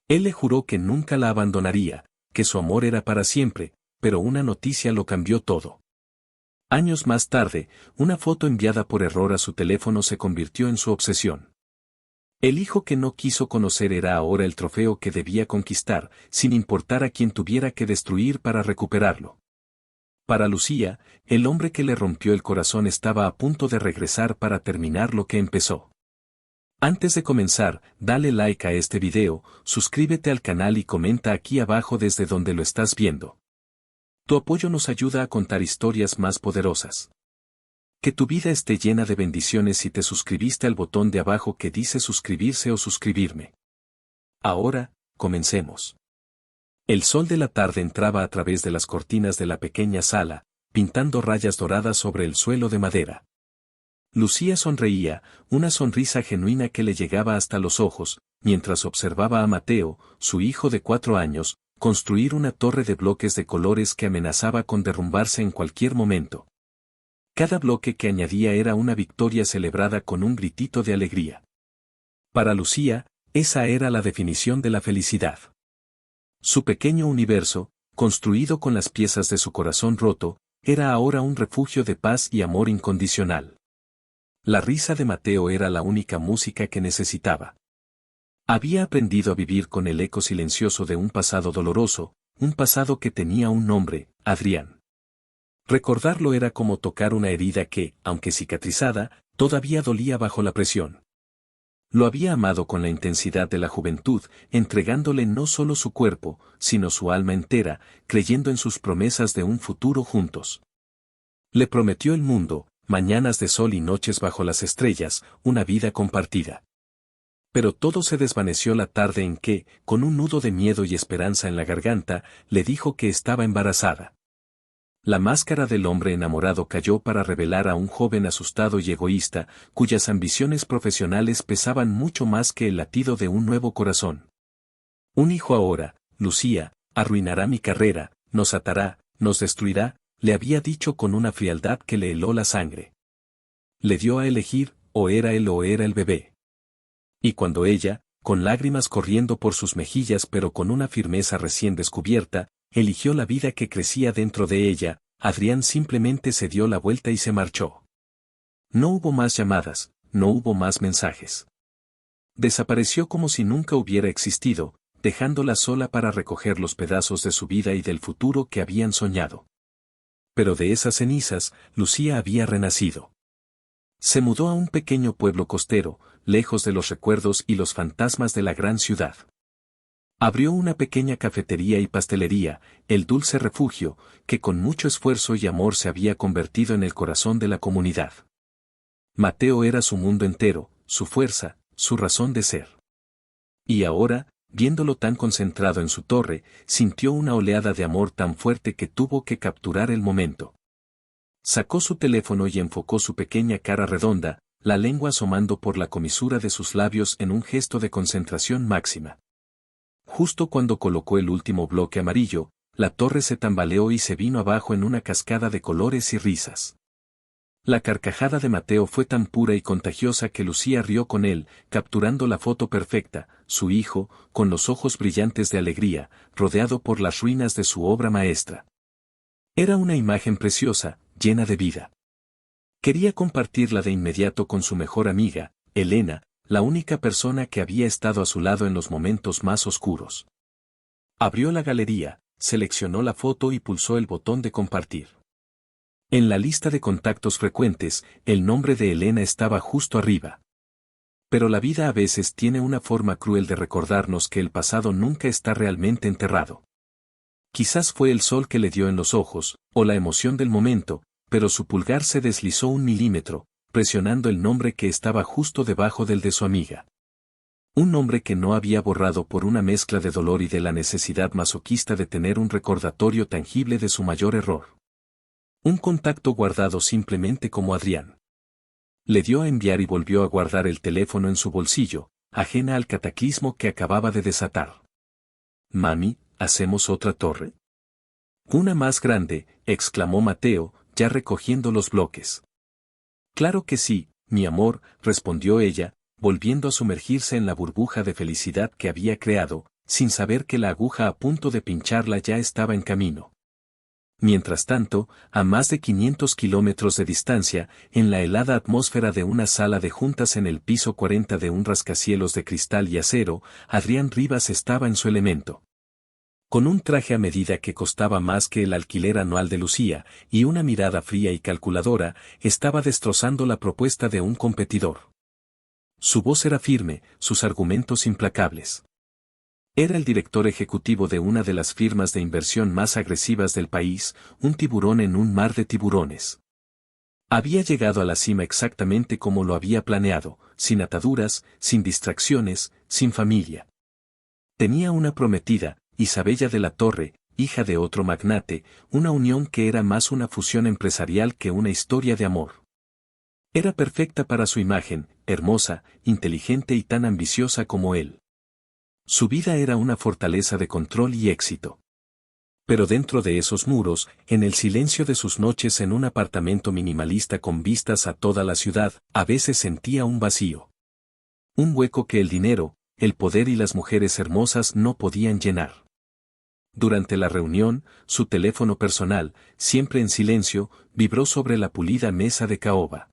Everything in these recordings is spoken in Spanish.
Él le juró que nunca la abandonaría, que su amor era para siempre, pero una noticia lo cambió todo. Años más tarde, una foto enviada por error a su teléfono se convirtió en su obsesión. El hijo que no quiso conocer era ahora el trofeo que debía conquistar, sin importar a quién tuviera que destruir para recuperarlo. Para Lucía, el hombre que le rompió el corazón estaba a punto de regresar para terminar lo que empezó. Antes de comenzar, dale like a este video, suscríbete al canal y comenta aquí abajo desde donde lo estás viendo. Tu apoyo nos ayuda a contar historias más poderosas. Que tu vida esté llena de bendiciones si te suscribiste al botón de abajo que dice suscribirse o suscribirme. Ahora, comencemos. El sol de la tarde entraba a través de las cortinas de la pequeña sala, pintando rayas doradas sobre el suelo de madera. Lucía sonreía, una sonrisa genuina que le llegaba hasta los ojos, mientras observaba a Mateo, su hijo de 4 años, construir una torre de bloques de colores que amenazaba con derrumbarse en cualquier momento. Cada bloque que añadía era una victoria celebrada con un gritito de alegría. Para Lucía, esa era la definición de la felicidad. Su pequeño universo, construido con las piezas de su corazón roto, era ahora un refugio de paz y amor incondicional. La risa de Mateo era la única música que necesitaba. Había aprendido a vivir con el eco silencioso de un pasado doloroso, un pasado que tenía un nombre, Adrián. Recordarlo era como tocar una herida que, aunque cicatrizada, todavía dolía bajo la presión. Lo había amado con la intensidad de la juventud, entregándole no solo su cuerpo, sino su alma entera, creyendo en sus promesas de un futuro juntos. Le prometió el mundo, mañanas de sol y noches bajo las estrellas, una vida compartida. Pero todo se desvaneció la tarde en que, con un nudo de miedo y esperanza en la garganta, le dijo que estaba embarazada. La máscara del hombre enamorado cayó para revelar a un joven asustado y egoísta, cuyas ambiciones profesionales pesaban mucho más que el latido de un nuevo corazón. Un hijo ahora, Lucía, arruinará mi carrera, nos atará, nos destruirá, le había dicho con una frialdad que le heló la sangre. Le dio a elegir, o era él o era el bebé. Y cuando ella, con lágrimas corriendo por sus mejillas pero con una firmeza recién descubierta, eligió la vida que crecía dentro de ella, Adrián simplemente se dio la vuelta y se marchó. No hubo más llamadas, no hubo más mensajes. Desapareció como si nunca hubiera existido, dejándola sola para recoger los pedazos de su vida y del futuro que habían soñado. Pero de esas cenizas, Lucía había renacido. Se mudó a un pequeño pueblo costero, lejos de los recuerdos y los fantasmas de la gran ciudad. Abrió una pequeña cafetería y pastelería, el dulce refugio, que con mucho esfuerzo y amor se había convertido en el corazón de la comunidad. Mateo era su mundo entero, su fuerza, su razón de ser. Y ahora, viéndolo tan concentrado en su torre, sintió una oleada de amor tan fuerte que tuvo que capturar el momento. Sacó su teléfono y enfocó su pequeña cara redonda, la lengua asomando por la comisura de sus labios en un gesto de concentración máxima. Justo cuando colocó el último bloque amarillo, la torre se tambaleó y se vino abajo en una cascada de colores y risas. La carcajada de Mateo fue tan pura y contagiosa que Lucía rió con él, capturando la foto perfecta, su hijo, con los ojos brillantes de alegría, rodeado por las ruinas de su obra maestra. Era una imagen preciosa, llena de vida. Quería compartirla de inmediato con su mejor amiga, Elena, la única persona que había estado a su lado en los momentos más oscuros. Abrió la galería, seleccionó la foto y pulsó el botón de compartir. En la lista de contactos frecuentes, el nombre de Elena estaba justo arriba. Pero la vida a veces tiene una forma cruel de recordarnos que el pasado nunca está realmente enterrado. Quizás fue el sol que le dio en los ojos, o la emoción del momento, pero su pulgar se deslizó 1 milímetro, presionando el nombre que estaba justo debajo del de su amiga. Un nombre que no había borrado por una mezcla de dolor y de la necesidad masoquista de tener un recordatorio tangible de su mayor error. Un contacto guardado simplemente como Adrián. Le dio a enviar y volvió a guardar el teléfono en su bolsillo, ajena al cataclismo que acababa de desatar. «Mami, ¿hacemos otra torre?» «Una más grande», exclamó Mateo, ya recogiendo los bloques. «Claro que sí, mi amor», respondió ella, volviendo a sumergirse en la burbuja de felicidad que había creado, sin saber que la aguja a punto de pincharla ya estaba en camino. Mientras tanto, a más de 500 kilómetros de distancia, en la helada atmósfera de una sala de juntas en el piso 40 de un rascacielos de cristal y acero, Adrián Rivas estaba en su elemento. Con un traje a medida que costaba más que el alquiler anual de Lucía, y una mirada fría y calculadora, estaba destrozando la propuesta de un competidor. Su voz era firme, sus argumentos implacables. Era el director ejecutivo de una de las firmas de inversión más agresivas del país, un tiburón en un mar de tiburones. Había llegado a la cima exactamente como lo había planeado, sin ataduras, sin distracciones, sin familia. Tenía una prometida, Isabella de la Torre, hija de otro magnate, una unión que era más una fusión empresarial que una historia de amor. Era perfecta para su imagen, hermosa, inteligente y tan ambiciosa como él. Su vida era una fortaleza de control y éxito. Pero dentro de esos muros, en el silencio de sus noches en un apartamento minimalista con vistas a toda la ciudad, a veces sentía un vacío. Un hueco que el dinero, el poder y las mujeres hermosas no podían llenar. Durante la reunión, su teléfono personal, siempre en silencio, vibró sobre la pulida mesa de caoba.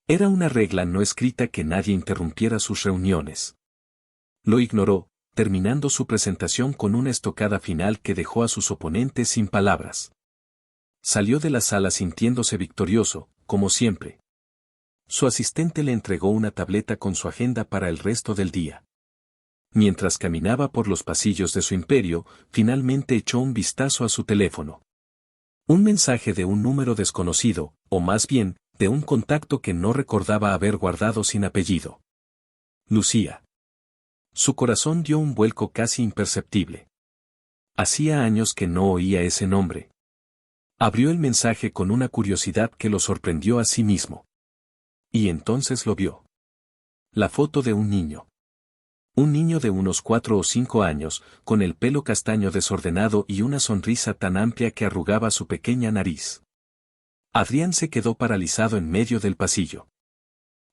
Era una regla no escrita que nadie interrumpiera sus reuniones. Lo ignoró, terminando su presentación con una estocada final que dejó a sus oponentes sin palabras. Salió de la sala sintiéndose victorioso, como siempre. Su asistente le entregó una tableta con su agenda para el resto del día. Mientras caminaba por los pasillos de su imperio, finalmente echó un vistazo a su teléfono. Un mensaje de un número desconocido, o más bien, de un contacto que no recordaba haber guardado sin apellido. Lucía. Su corazón dio un vuelco casi imperceptible. Hacía años que no oía ese nombre. Abrió el mensaje con una curiosidad que lo sorprendió a sí mismo. Y entonces lo vio. La foto de un niño. Un niño de unos 4 o 5 años, con el pelo castaño desordenado y una sonrisa tan amplia que arrugaba su pequeña nariz. Adrián se quedó paralizado en medio del pasillo.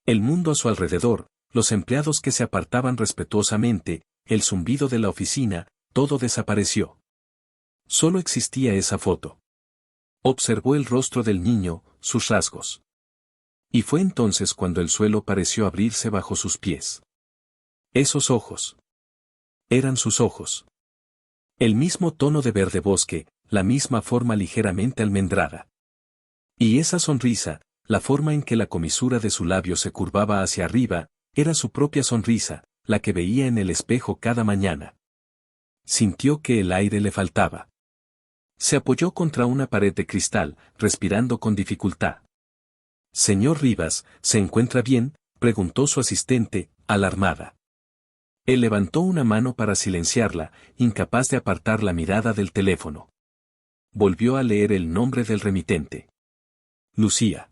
El mundo a su alrededor, los empleados que se apartaban respetuosamente, el zumbido de la oficina, todo desapareció. Solo existía esa foto. Observó el rostro del niño, sus rasgos. Y fue entonces cuando el suelo pareció abrirse bajo sus pies. Esos ojos. Eran sus ojos. El mismo tono de verde bosque, la misma forma ligeramente almendrada. Y esa sonrisa, la forma en que la comisura de su labio se curvaba hacia arriba, era su propia sonrisa, la que veía en el espejo cada mañana. Sintió que el aire le faltaba. Se apoyó contra una pared de cristal, respirando con dificultad. «Señor Rivas, ¿se encuentra bien?», preguntó su asistente, alarmada. Él levantó una mano para silenciarla, incapaz de apartar la mirada del teléfono. Volvió a leer el nombre del remitente. Lucía.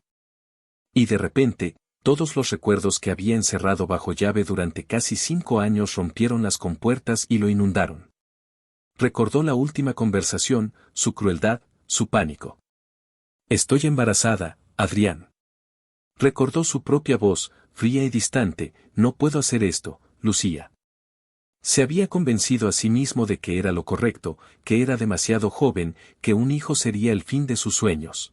Y de repente, todos los recuerdos que había encerrado bajo llave durante casi 5 años rompieron las compuertas y lo inundaron. Recordó la última conversación, su crueldad, su pánico. «Estoy embarazada, Adrián». Recordó su propia voz, fría y distante, «No puedo hacer esto, Lucía». Se había convencido a sí mismo de que era lo correcto, que era demasiado joven, que un hijo sería el fin de sus sueños.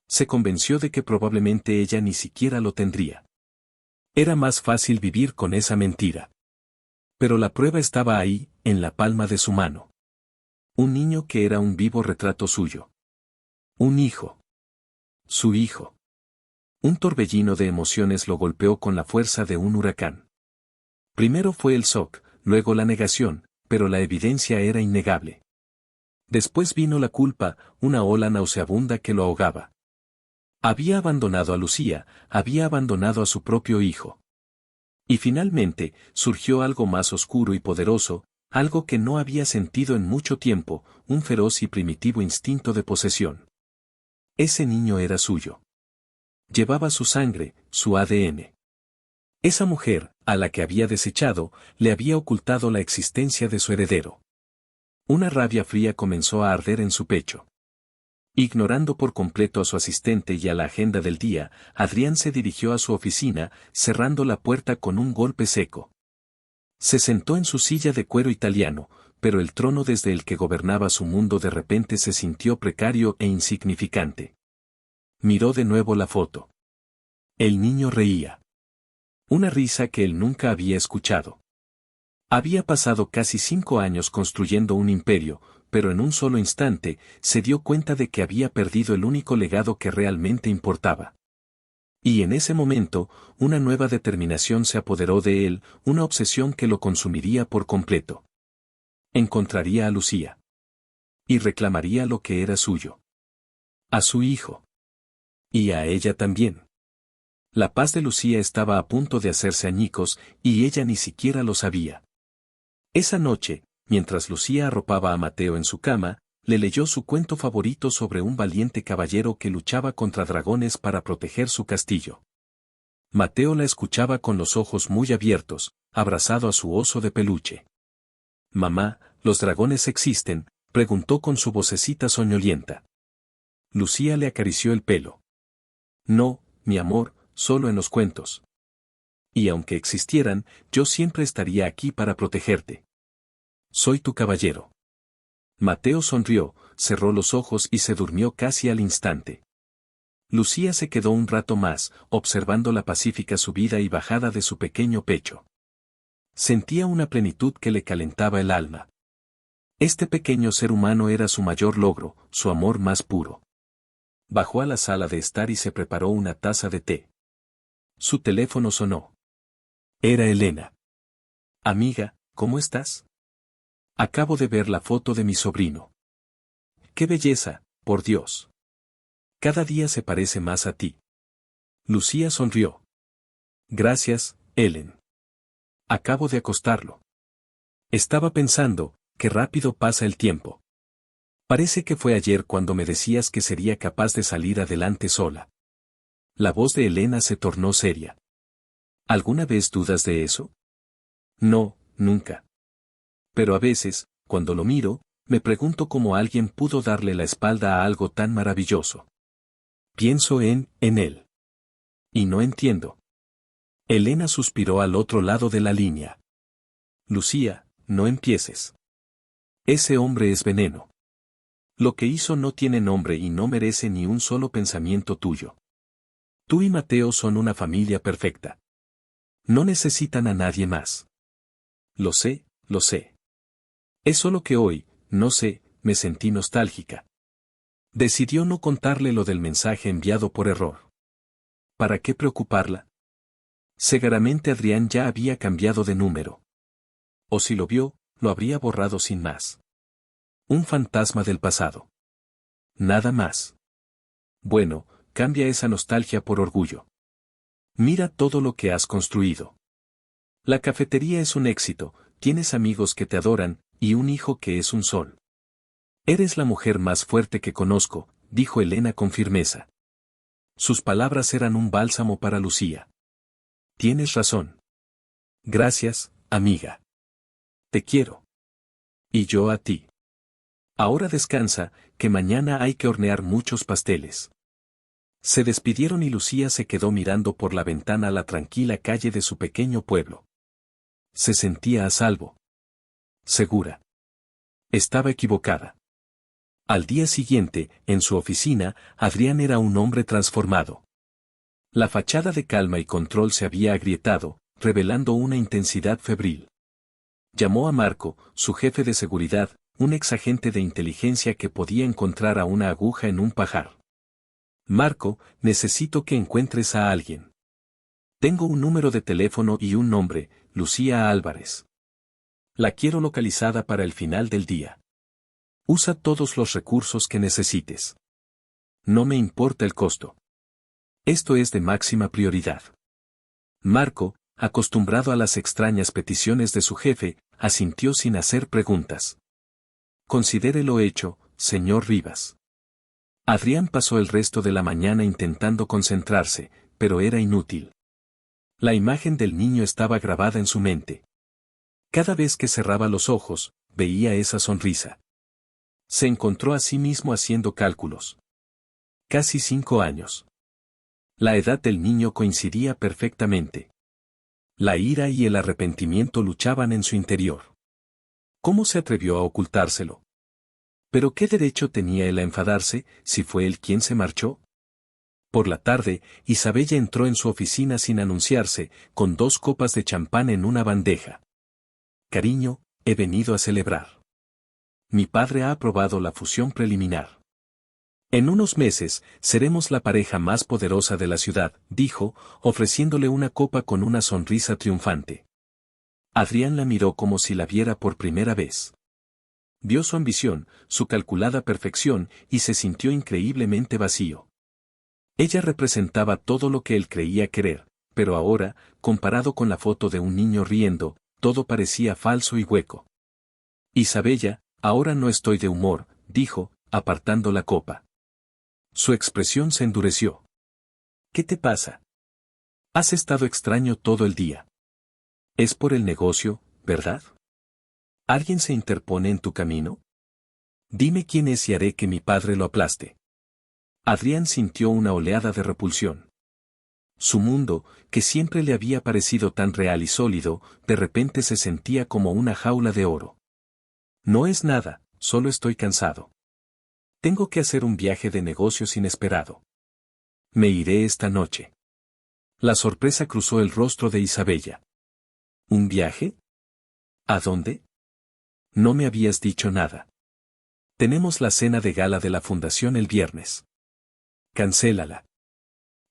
Se convenció de que probablemente ella ni siquiera lo tendría. Era más fácil vivir con esa mentira. Pero la prueba estaba ahí, en la palma de su mano. Un niño que era un vivo retrato suyo. Un hijo. Su hijo. Un torbellino de emociones lo golpeó con la fuerza de un huracán. Primero fue el shock, luego la negación, pero la evidencia era innegable. Después vino la culpa, una ola nauseabunda que lo ahogaba. Había abandonado a Lucía, había abandonado a su propio hijo. Y finalmente, surgió algo más oscuro y poderoso, algo que no había sentido en mucho tiempo, un feroz y primitivo instinto de posesión. Ese niño era suyo. Llevaba su sangre, su ADN. Esa mujer, a la que había desechado, le había ocultado la existencia de su heredero. Una rabia fría comenzó a arder en su pecho. Ignorando por completo a su asistente y a la agenda del día, Adrián se dirigió a su oficina, cerrando la puerta con un golpe seco. Se sentó en su silla de cuero italiano, pero el trono desde el que gobernaba su mundo de repente se sintió precario e insignificante. Miró de nuevo la foto. El niño reía. Una risa que él nunca había escuchado. Había pasado casi 5 años construyendo un imperio, pero en un solo instante, se dio cuenta de que había perdido el único legado que realmente importaba. Y en ese momento, una nueva determinación se apoderó de él, una obsesión que lo consumiría por completo. Encontraría a Lucía. Y reclamaría lo que era suyo. A su hijo. Y a ella también. La paz de Lucía estaba a punto de hacerse añicos, y ella ni siquiera lo sabía. Esa noche, mientras Lucía arropaba a Mateo en su cama, le leyó su cuento favorito sobre un valiente caballero que luchaba contra dragones para proteger su castillo. Mateo la escuchaba con los ojos muy abiertos, abrazado a su oso de peluche. «Mamá, ¿los dragones existen?», preguntó con su vocecita soñolienta. Lucía le acarició el pelo. «No, mi amor, solo en los cuentos. Y aunque existieran, yo siempre estaría aquí para protegerte. Soy tu caballero». Mateo sonrió, cerró los ojos y se durmió casi al instante. Lucía se quedó un rato más, observando la pacífica subida y bajada de su pequeño pecho. Sentía una plenitud que le calentaba el alma. Este pequeño ser humano era su mayor logro, su amor más puro. Bajó a la sala de estar y se preparó una taza de té. Su teléfono sonó. Era Elena. «Amiga, ¿cómo estás? Acabo de ver la foto de mi sobrino. ¡Qué belleza, por Dios! Cada día se parece más a ti». Lucía sonrió. «Gracias, Ellen. Acabo de acostarlo. Estaba pensando, qué rápido pasa el tiempo. Parece que fue ayer cuando me decías que sería capaz de salir adelante sola». La voz de Elena se tornó seria. «¿Alguna vez dudas de eso?» «No, nunca. Pero a veces, cuando lo miro, me pregunto cómo alguien pudo darle la espalda a algo tan maravilloso. Pienso en él. Y no entiendo». Elena suspiró al otro lado de la línea. «Lucía, no empieces. Ese hombre es veneno. Lo que hizo no tiene nombre y no merece ni un solo pensamiento tuyo. Tú y Mateo son una familia perfecta. No necesitan a nadie más. Lo sé, lo sé. Es solo que hoy, no sé, me sentí nostálgica». Decidió no contarle lo del mensaje enviado por error. ¿Para qué preocuparla? Seguramente Adrián ya había cambiado de número. O si lo vio, lo habría borrado sin más. Un fantasma del pasado. Nada más. Bueno, cambia esa nostalgia por orgullo. Mira todo lo que has construido. La cafetería es un éxito, tienes amigos que te adoran, y un hijo que es un sol. Eres la mujer más fuerte que conozco, dijo Elena con firmeza. Sus palabras eran un bálsamo para Lucía. Tienes razón. Gracias, amiga. Te quiero. Y yo a ti. Ahora descansa, que mañana hay que hornear muchos pasteles. Se despidieron y Lucía se quedó mirando por la ventana a la tranquila calle de su pequeño pueblo. Se sentía a salvo. Segura. Estaba equivocada. Al día siguiente, en su oficina, Adrián era un hombre transformado. La fachada de calma y control se había agrietado, revelando una intensidad febril. Llamó a Marco, su jefe de seguridad, un exagente de inteligencia que podía encontrar a una aguja en un pajar. «Marco, necesito que encuentres a alguien. Tengo un número de teléfono y un nombre, Lucía Álvarez. La quiero localizada para el final del día. Usa todos los recursos que necesites. No me importa el costo. Esto es de máxima prioridad». Marco, acostumbrado a las extrañas peticiones de su jefe, asintió sin hacer preguntas. «Considere lo hecho, señor Rivas». Adrián pasó el resto de la mañana intentando concentrarse, pero era inútil. La imagen del niño estaba grabada en su mente. Cada vez que cerraba los ojos, veía esa sonrisa. Se encontró a sí mismo haciendo cálculos. Casi 5 años. La edad del niño coincidía perfectamente. La ira y el arrepentimiento luchaban en su interior. ¿Cómo se atrevió a ocultárselo? ¿Pero qué derecho tenía él a enfadarse, si fue él quien se marchó? Por la tarde, Isabella entró en su oficina sin anunciarse, con 2 copas de champán en una bandeja. Cariño, he venido a celebrar. Mi padre ha aprobado la fusión preliminar. En unos meses, seremos la pareja más poderosa de la ciudad, dijo, ofreciéndole una copa con una sonrisa triunfante. Adrián la miró como si la viera por primera vez. Vio su ambición, su calculada perfección, y se sintió increíblemente vacío. Ella representaba todo lo que él creía querer, pero ahora, comparado con la foto de un niño riendo, todo parecía falso y hueco. Isabella, ahora no estoy de humor, dijo, apartando la copa. Su expresión se endureció. ¿Qué te pasa? Has estado extraño todo el día. Es por el negocio, ¿verdad? ¿Alguien se interpone en tu camino? Dime quién es y haré que mi padre lo aplaste. Adrián sintió una oleada de repulsión. Su mundo, que siempre le había parecido tan real y sólido, de repente se sentía como una jaula de oro. No es nada, solo estoy cansado. Tengo que hacer un viaje de negocios inesperado. Me iré esta noche. La sorpresa cruzó el rostro de Isabella. ¿Un viaje? ¿A dónde? No me habías dicho nada. Tenemos la cena de gala de la fundación el viernes. Cancélala.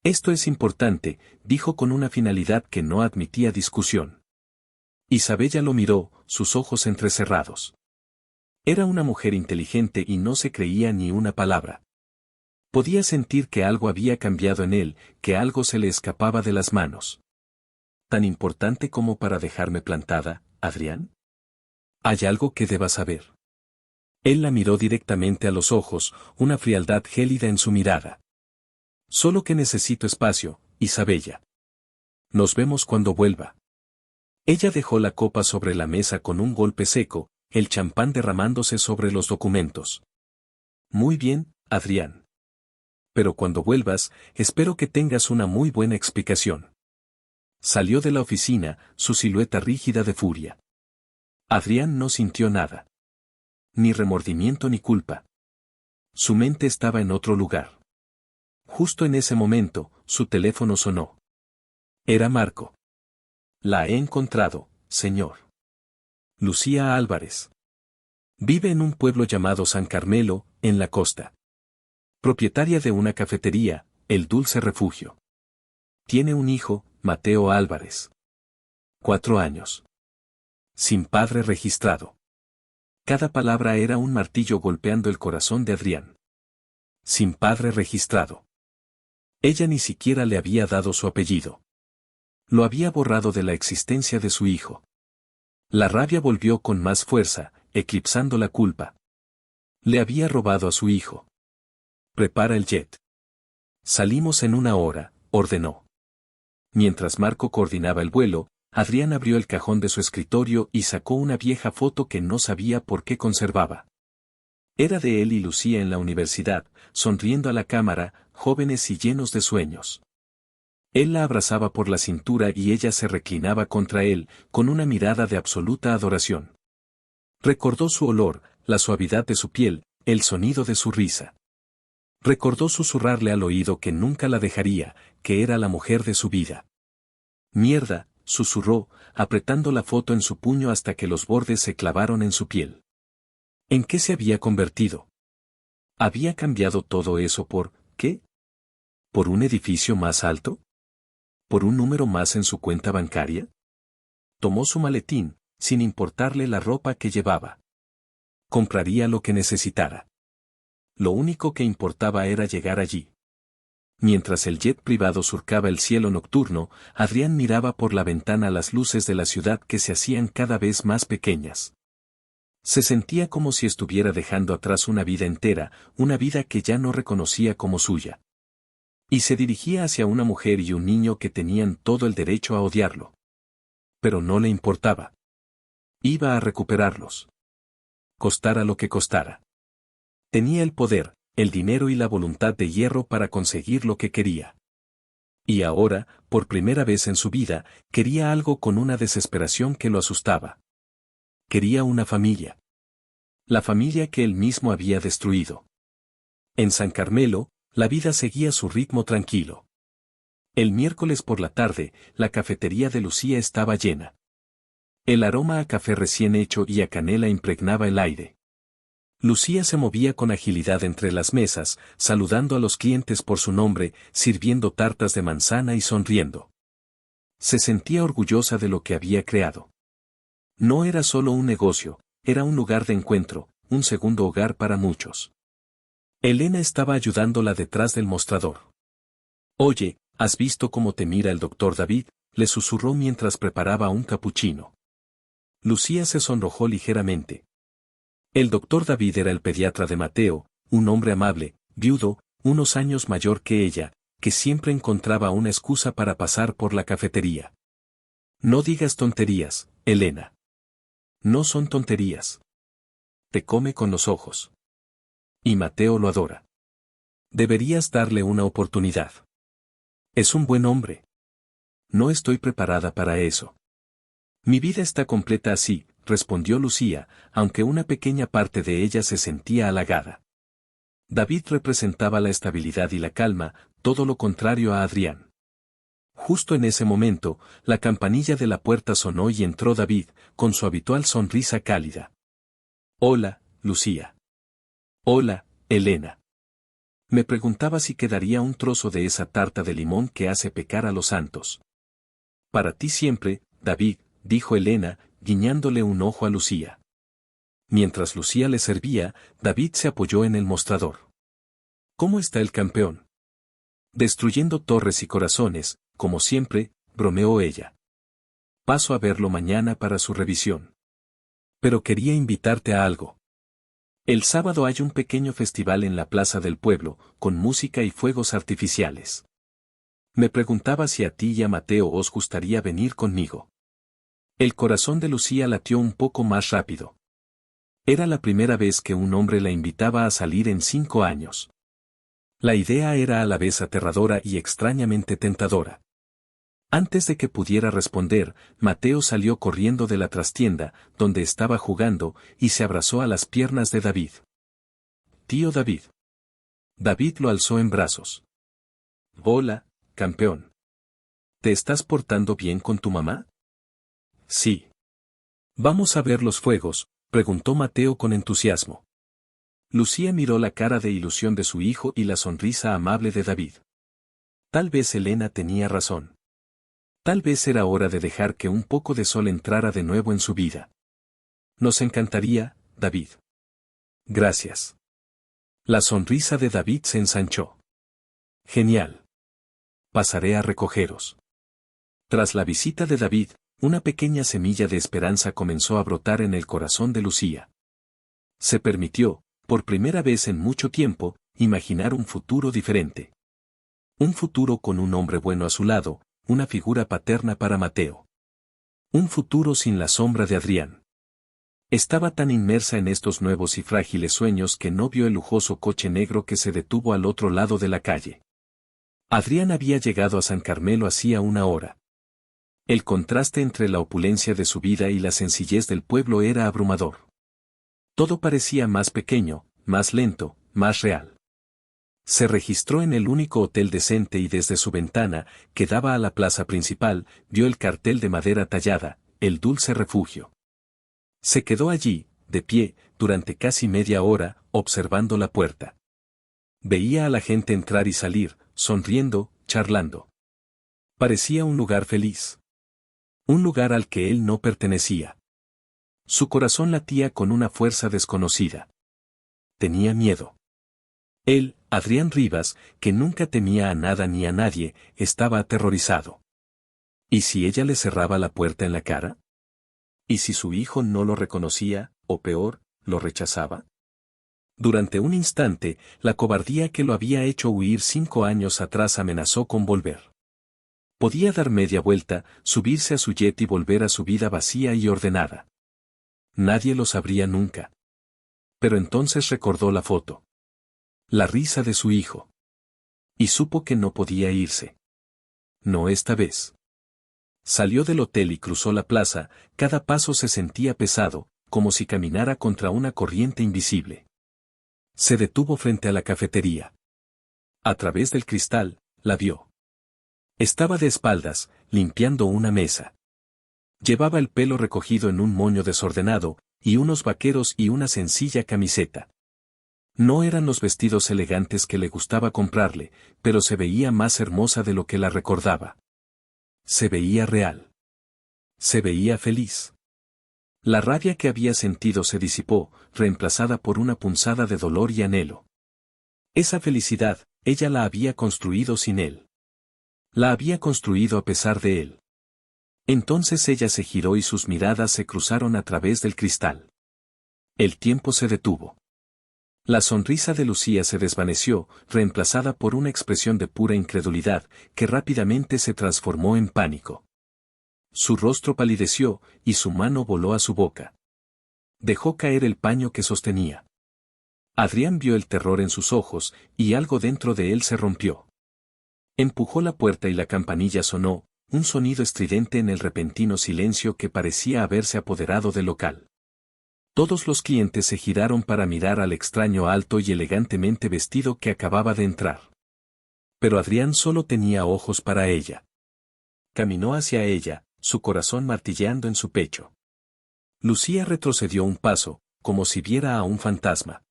Esto es importante, dijo con una finalidad que no admitía discusión. Isabella lo miró, sus ojos entrecerrados. Era una mujer inteligente y no se creía ni una palabra. Podía sentir que algo había cambiado en él, que algo se le escapaba de las manos. ¿Tan importante como para dejarme plantada, Adrián? ¿Hay algo que deba saber? Él la miró directamente a los ojos, una frialdad gélida en su mirada. Solo que necesito espacio, Isabella. Nos vemos cuando vuelva. Ella dejó la copa sobre la mesa con un golpe seco, el champán derramándose sobre los documentos. Muy bien, Adrián. Pero cuando vuelvas, espero que tengas una muy buena explicación. Salió de la oficina, su silueta rígida de furia. Adrián no sintió nada. Ni remordimiento ni culpa. Su mente estaba en otro lugar. Justo en ese momento, su teléfono sonó. Era Marco. La he encontrado, señor. Lucía Álvarez. Vive en un pueblo llamado San Carmelo, en la costa. Propietaria de una cafetería, El Dulce Refugio. Tiene un hijo, Mateo Álvarez. 4 años. Sin padre registrado. Cada palabra era un martillo golpeando el corazón de Adrián. Sin padre registrado. Ella ni siquiera le había dado su apellido. Lo había borrado de la existencia de su hijo. La rabia volvió con más fuerza, eclipsando la culpa. Le había robado a su hijo. Prepara el jet. Salimos en 1 hora, ordenó. Mientras Marco coordinaba el vuelo, Adrián abrió el cajón de su escritorio y sacó una vieja foto que no sabía por qué conservaba. Era de él y Lucía en la universidad, sonriendo a la cámara, jóvenes y llenos de sueños. Él la abrazaba por la cintura y ella se reclinaba contra él, con una mirada de absoluta adoración. Recordó su olor, la suavidad de su piel, el sonido de su risa. Recordó susurrarle al oído que nunca la dejaría, que era la mujer de su vida. Mierda, susurró, apretando la foto en su puño hasta que los bordes se clavaron en su piel. ¿En qué se había convertido? ¿Había cambiado todo eso por qué? ¿Por un edificio más alto? ¿Por un número más en su cuenta bancaria? Tomó su maletín, sin importarle la ropa que llevaba. Compraría lo que necesitara. Lo único que importaba era llegar allí. Mientras el jet privado surcaba el cielo nocturno, Adrián miraba por la ventana las luces de la ciudad que se hacían cada vez más pequeñas. Se sentía como si estuviera dejando atrás una vida entera, una vida que ya no reconocía como suya. Y se dirigía hacia una mujer y un niño que tenían todo el derecho a odiarlo. Pero no le importaba. Iba a recuperarlos. Costara lo que costara. Tenía el poder, el dinero y la voluntad de hierro para conseguir lo que quería. Y ahora, por primera vez en su vida, quería algo con una desesperación que lo asustaba. Quería una familia. La familia que él mismo había destruido. En San Carmelo, la vida seguía su ritmo tranquilo. El miércoles por la tarde, la cafetería de Lucía estaba llena. El aroma a café recién hecho y a canela impregnaba el aire. Lucía se movía con agilidad entre las mesas, saludando a los clientes por su nombre, sirviendo tartas de manzana y sonriendo. Se sentía orgullosa de lo que había creado. No era solo un negocio, era un lugar de encuentro, un segundo hogar para muchos. Elena estaba ayudándola detrás del mostrador. Oye, ¿has visto cómo te mira el doctor David?, le susurró mientras preparaba un capuchino. Lucía se sonrojó ligeramente. El doctor David era el pediatra de Mateo, un hombre amable, viudo, unos años mayor que ella, que siempre encontraba una excusa para pasar por la cafetería. No digas tonterías, Elena. No son tonterías. Te come con los ojos. Y Mateo lo adora. Deberías darle una oportunidad. Es un buen hombre. No estoy preparada para eso. Mi vida está completa así, respondió Lucía, aunque una pequeña parte de ella se sentía halagada. David representaba la estabilidad y la calma, todo lo contrario a Adrián. Justo en ese momento, la campanilla de la puerta sonó y entró David, con su habitual sonrisa cálida. Hola, Lucía. Hola, Elena. Me preguntaba si quedaría un trozo de esa tarta de limón que hace pecar a los santos. Para ti siempre, David, dijo Elena, guiñándole un ojo a Lucía. Mientras Lucía le servía, David se apoyó en el mostrador. ¿Cómo está el campeón? Destruyendo torres y corazones, como siempre, bromeó ella. Paso a verlo mañana para su revisión. Pero quería invitarte a algo. El sábado hay un pequeño festival en la plaza del pueblo, con música y fuegos artificiales. Me preguntaba si a ti y a Mateo os gustaría venir conmigo. El corazón de Lucía latió un poco más rápido. Era la primera vez que un hombre la invitaba a salir en 5 años. La idea era a la vez aterradora y extrañamente tentadora. Antes de que pudiera responder, Mateo salió corriendo de la trastienda, donde estaba jugando, y se abrazó a las piernas de David. Tío David. David lo alzó en brazos. Hola, campeón. ¿Te estás portando bien con tu mamá? Sí. ¿Vamos a ver los fuegos?, preguntó Mateo con entusiasmo. Lucía miró la cara de ilusión de su hijo y la sonrisa amable de David. Tal vez Elena tenía razón. Tal vez era hora de dejar que un poco de sol entrara de nuevo en su vida. Nos encantaría, David. Gracias. La sonrisa de David se ensanchó. Genial. Pasaré a recogeros. Tras la visita de David, una pequeña semilla de esperanza comenzó a brotar en el corazón de Lucía. Se permitió, por primera vez en mucho tiempo, imaginar un futuro diferente. Un futuro con un hombre bueno a su lado, una figura paterna para Mateo. Un futuro sin la sombra de Adrián. Estaba tan inmersa en estos nuevos y frágiles sueños que no vio el lujoso coche negro que se detuvo al otro lado de la calle. Adrián había llegado a San Carmelo hacía 1 hora. El contraste entre la opulencia de su vida y la sencillez del pueblo era abrumador. Todo parecía más pequeño, más lento, más real. Se registró en el único hotel decente y desde su ventana, que daba a la plaza principal, vio el cartel de madera tallada, El Dulce Refugio. Se quedó allí, de pie, durante casi media hora, observando la puerta. Veía a la gente entrar y salir, sonriendo, charlando. Parecía un lugar feliz. Un lugar al que él no pertenecía. Su corazón latía con una fuerza desconocida. Tenía miedo. Él, Adrián Rivas, que nunca temía a nada ni a nadie, estaba aterrorizado. ¿Y si ella le cerraba la puerta en la cara? ¿Y si su hijo no lo reconocía, o peor, lo rechazaba? Durante un instante, la cobardía que lo había hecho huir 5 años atrás amenazó con volver. Podía dar media vuelta, subirse a su jet y volver a su vida vacía y ordenada. Nadie lo sabría nunca. Pero entonces recordó la foto. La risa de su hijo. Y supo que no podía irse. no esta vez. Salió del hotel y cruzó la plaza, cada paso se sentía pesado, como si caminara contra una corriente invisible. Se detuvo frente a la cafetería. A través del cristal, la vio. Estaba de espaldas, limpiando una mesa. Llevaba el pelo recogido en un moño desordenado, y unos vaqueros y una sencilla camiseta. No eran los vestidos elegantes que le gustaba comprarle, pero se veía más hermosa de lo que la recordaba. Se veía real. Se veía feliz. La rabia que había sentido se disipó, reemplazada por una punzada de dolor y anhelo. Esa felicidad, ella la había construido sin él. La había construido a pesar de él. Entonces ella se giró y sus miradas se cruzaron a través del cristal. El tiempo se detuvo. La sonrisa de Lucía se desvaneció, reemplazada por una expresión de pura incredulidad, que rápidamente se transformó en pánico. Su rostro palideció, y su mano voló a su boca. Dejó caer el paño que sostenía. Adrián vio el terror en sus ojos, y algo dentro de él se rompió. Empujó la puerta y la campanilla sonó, un sonido estridente en el repentino silencio que parecía haberse apoderado del local. Todos los clientes se giraron para mirar al extraño alto y elegantemente vestido que acababa de entrar. Pero Adrián solo tenía ojos para ella. Caminó hacia ella, su corazón martilleando en su pecho. Lucía retrocedió un paso, como si viera a un fantasma.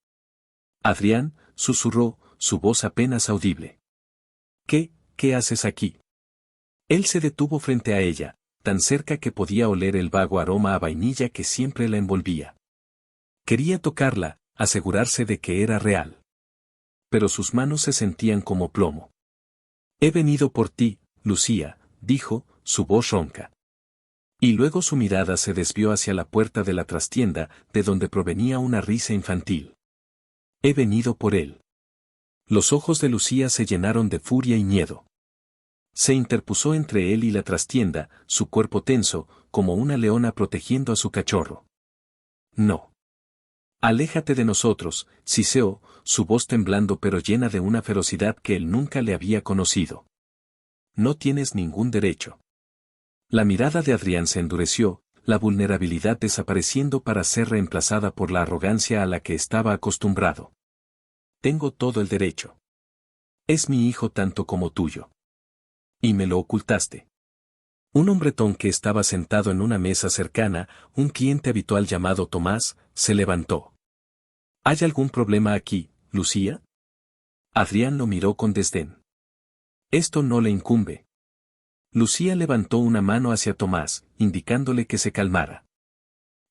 Adrián, susurró, su voz apenas audible. ¿Qué haces aquí? Él se detuvo frente a ella, tan cerca que podía oler el vago aroma a vainilla que siempre la envolvía. Quería tocarla, asegurarse de que era real. Pero sus manos se sentían como plomo. He venido por ti, Lucía, dijo, su voz ronca. Y luego su mirada se desvió hacia la puerta de la trastienda, de donde provenía una risa infantil. He venido por él. Los ojos de Lucía se llenaron de furia y miedo. Se interpuso entre él y la trastienda, su cuerpo tenso, como una leona protegiendo a su cachorro. No. Aléjate de nosotros, siseó, su voz temblando pero llena de una ferocidad que él nunca le había conocido. No tienes ningún derecho. La mirada de Adrián se endureció, la vulnerabilidad desapareciendo para ser reemplazada por la arrogancia a la que estaba acostumbrado. Tengo todo el derecho. Es mi hijo tanto como tuyo. Y me lo ocultaste. Un hombretón que estaba sentado en una mesa cercana, un cliente habitual llamado Tomás, se levantó. ¿Hay algún problema aquí, Lucía? Adrián lo miró con desdén. Esto no le incumbe. Lucía levantó una mano hacia Tomás, indicándole que se calmara.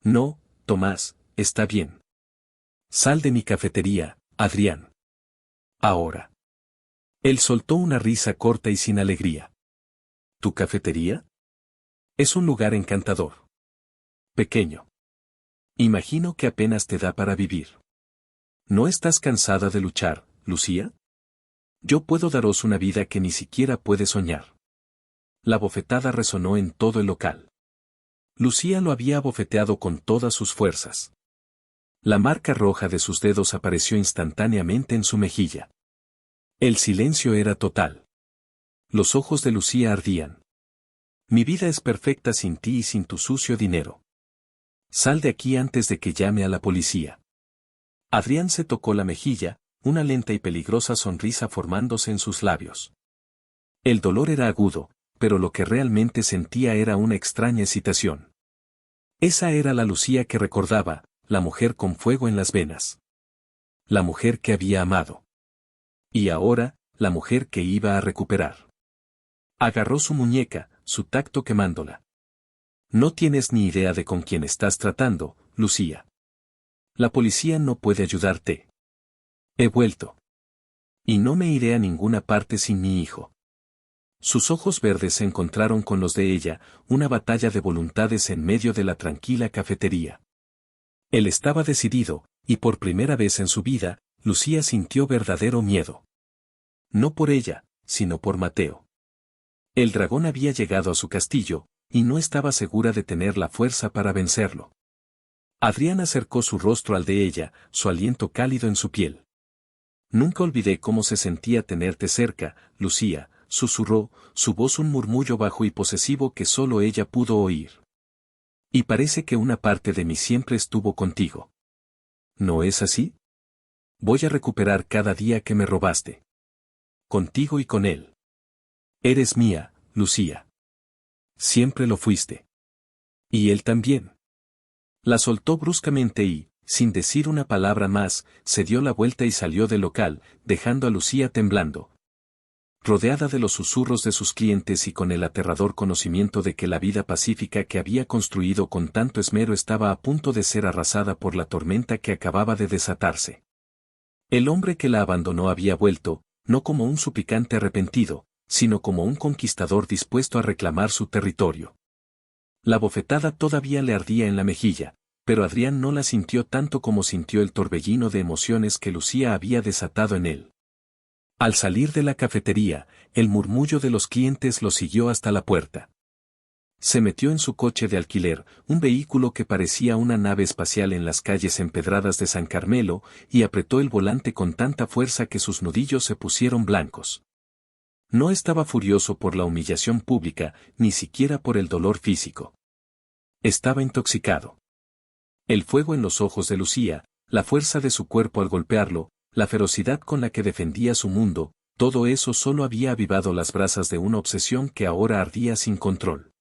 No, Tomás, está bien. Sal de mi cafetería, Adrián. Ahora. Él soltó una risa corta y sin alegría. ¿Tu cafetería? Es un lugar encantador. Pequeño. Imagino que apenas te da para vivir. ¿No estás cansada de luchar, Lucía? Yo puedo daros una vida que ni siquiera puede soñar. La bofetada resonó en todo el local. Lucía lo había bofeteado con todas sus fuerzas. La marca roja de sus dedos apareció instantáneamente en su mejilla. El silencio era total. Los ojos de Lucía ardían. Mi vida es perfecta sin ti y sin tu sucio dinero. Sal de aquí antes de que llame a la policía. Adrián se tocó la mejilla, una lenta y peligrosa sonrisa formándose en sus labios. El dolor era agudo, pero lo que realmente sentía era una extraña excitación. Esa era la Lucía que recordaba, la mujer con fuego en las venas. La mujer que había amado. Y ahora, la mujer que iba a recuperar. Agarró su muñeca, su tacto quemándola. No tienes ni idea de con quién estás tratando, Lucía. La policía no puede ayudarte. He vuelto. Y no me iré a ninguna parte sin mi hijo. Sus ojos verdes se encontraron con los de ella, una batalla de voluntades en medio de la tranquila cafetería. Él estaba decidido, y por primera vez en su vida, Lucía sintió verdadero miedo. No por ella, sino por Mateo. El dragón había llegado a su castillo, y no estaba segura de tener la fuerza para vencerlo. Adrián acercó su rostro al de ella, su aliento cálido en su piel. Nunca olvidé cómo se sentía tenerte cerca, Lucía, susurró, su voz un murmullo bajo y posesivo que solo ella pudo oír. Y parece que una parte de mí siempre estuvo contigo. ¿No es así? Voy a recuperar cada día que me robaste. Contigo y con él. Eres mía, Lucía. Siempre lo fuiste. Y él también. La soltó bruscamente y, sin decir una palabra más, se dio la vuelta y salió del local, dejando a Lucía temblando. Rodeada de los susurros de sus clientes y con el aterrador conocimiento de que la vida pacífica que había construido con tanto esmero estaba a punto de ser arrasada por la tormenta que acababa de desatarse. El hombre que la abandonó había vuelto, no como un suplicante arrepentido, sino como un conquistador dispuesto a reclamar su territorio. La bofetada todavía le ardía en la mejilla, pero Adrián no la sintió tanto como sintió el torbellino de emociones que Lucía había desatado en él. Al salir de la cafetería, el murmullo de los clientes lo siguió hasta la puerta. Se metió en su coche de alquiler, un vehículo que parecía una nave espacial en las calles empedradas de San Carmelo, y apretó el volante con tanta fuerza que sus nudillos se pusieron blancos. No estaba furioso por la humillación pública, ni siquiera por el dolor físico. Estaba intoxicado. El fuego en los ojos de Lucía, la fuerza de su cuerpo al golpearlo, la ferocidad con la que defendía su mundo, todo eso solo había avivado las brasas de una obsesión que ahora ardía sin control.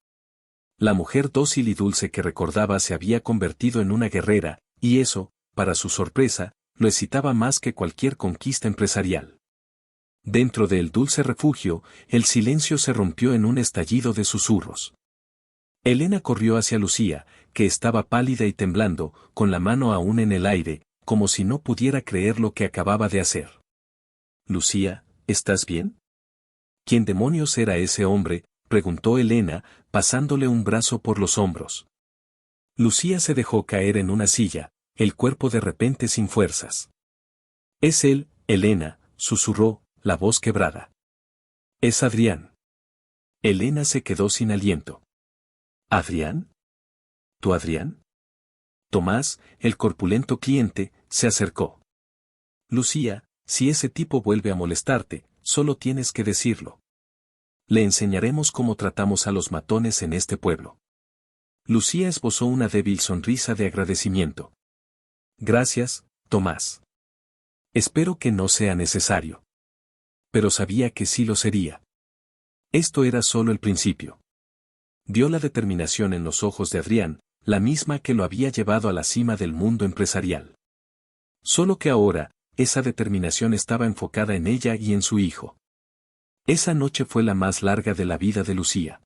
La mujer dócil y dulce que recordaba se había convertido en una guerrera, y eso, para su sorpresa, lo excitaba más que cualquier conquista empresarial. Dentro del dulce refugio, el silencio se rompió en un estallido de susurros. Elena corrió hacia Lucía, que estaba pálida y temblando, con la mano aún en el aire, como si no pudiera creer lo que acababa de hacer. Lucía, ¿estás bien? ¿Quién demonios era ese hombre?, preguntó Elena, pasándole un brazo por los hombros. Lucía se dejó caer en una silla, el cuerpo de repente sin fuerzas. Es él, Elena, susurró, la voz quebrada. Es Adrián. Elena se quedó sin aliento. ¿Adrián? ¿Tu Adrián? Tomás, el corpulento cliente, se acercó. Lucía, si ese tipo vuelve a molestarte, solo tienes que decirlo. Le enseñaremos cómo tratamos a los matones en este pueblo. Lucía esbozó una débil sonrisa de agradecimiento. Gracias, Tomás. Espero que no sea necesario. Pero sabía que sí lo sería. Esto era solo el principio. Vio la determinación en los ojos de Adrián, la misma que lo había llevado a la cima del mundo empresarial. Solo que ahora, esa determinación estaba enfocada en ella y en su hijo. Esa noche fue la más larga de la vida de Lucía.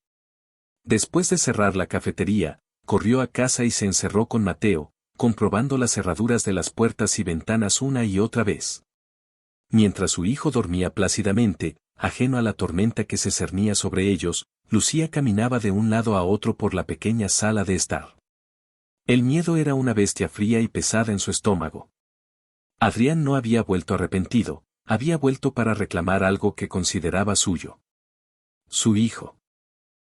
Después de cerrar la cafetería, corrió a casa y se encerró con Mateo, comprobando las cerraduras de las puertas y ventanas una y otra vez. Mientras su hijo dormía plácidamente, ajeno a la tormenta que se cernía sobre ellos, Lucía caminaba de un lado a otro por la pequeña sala de estar. El miedo era una bestia fría y pesada en su estómago. Adrián no había vuelto arrepentido, había vuelto para reclamar algo que consideraba suyo. Su hijo.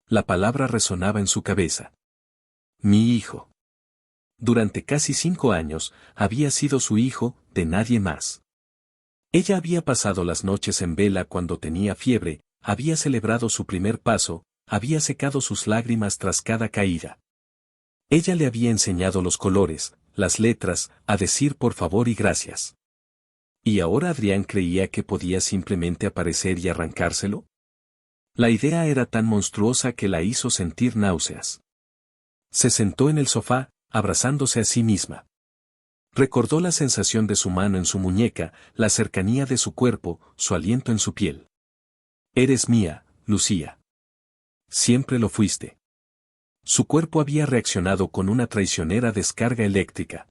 La palabra resonaba en su cabeza. Mi hijo. Durante casi 5 años, había sido su hijo, de nadie más. Ella había pasado las noches en vela cuando tenía fiebre, había celebrado su primer paso, había secado sus lágrimas tras cada caída. Ella le había enseñado los colores, las letras, a decir por favor y gracias. ¿Y ahora Adrián creía que podía simplemente aparecer y arrancárselo? La idea era tan monstruosa que la hizo sentir náuseas. Se sentó en el sofá, abrazándose a sí misma. Recordó la sensación de su mano en su muñeca, la cercanía de su cuerpo, su aliento en su piel. Eres mía, Lucía. Siempre lo fuiste. Su cuerpo había reaccionado con una traicionera descarga eléctrica.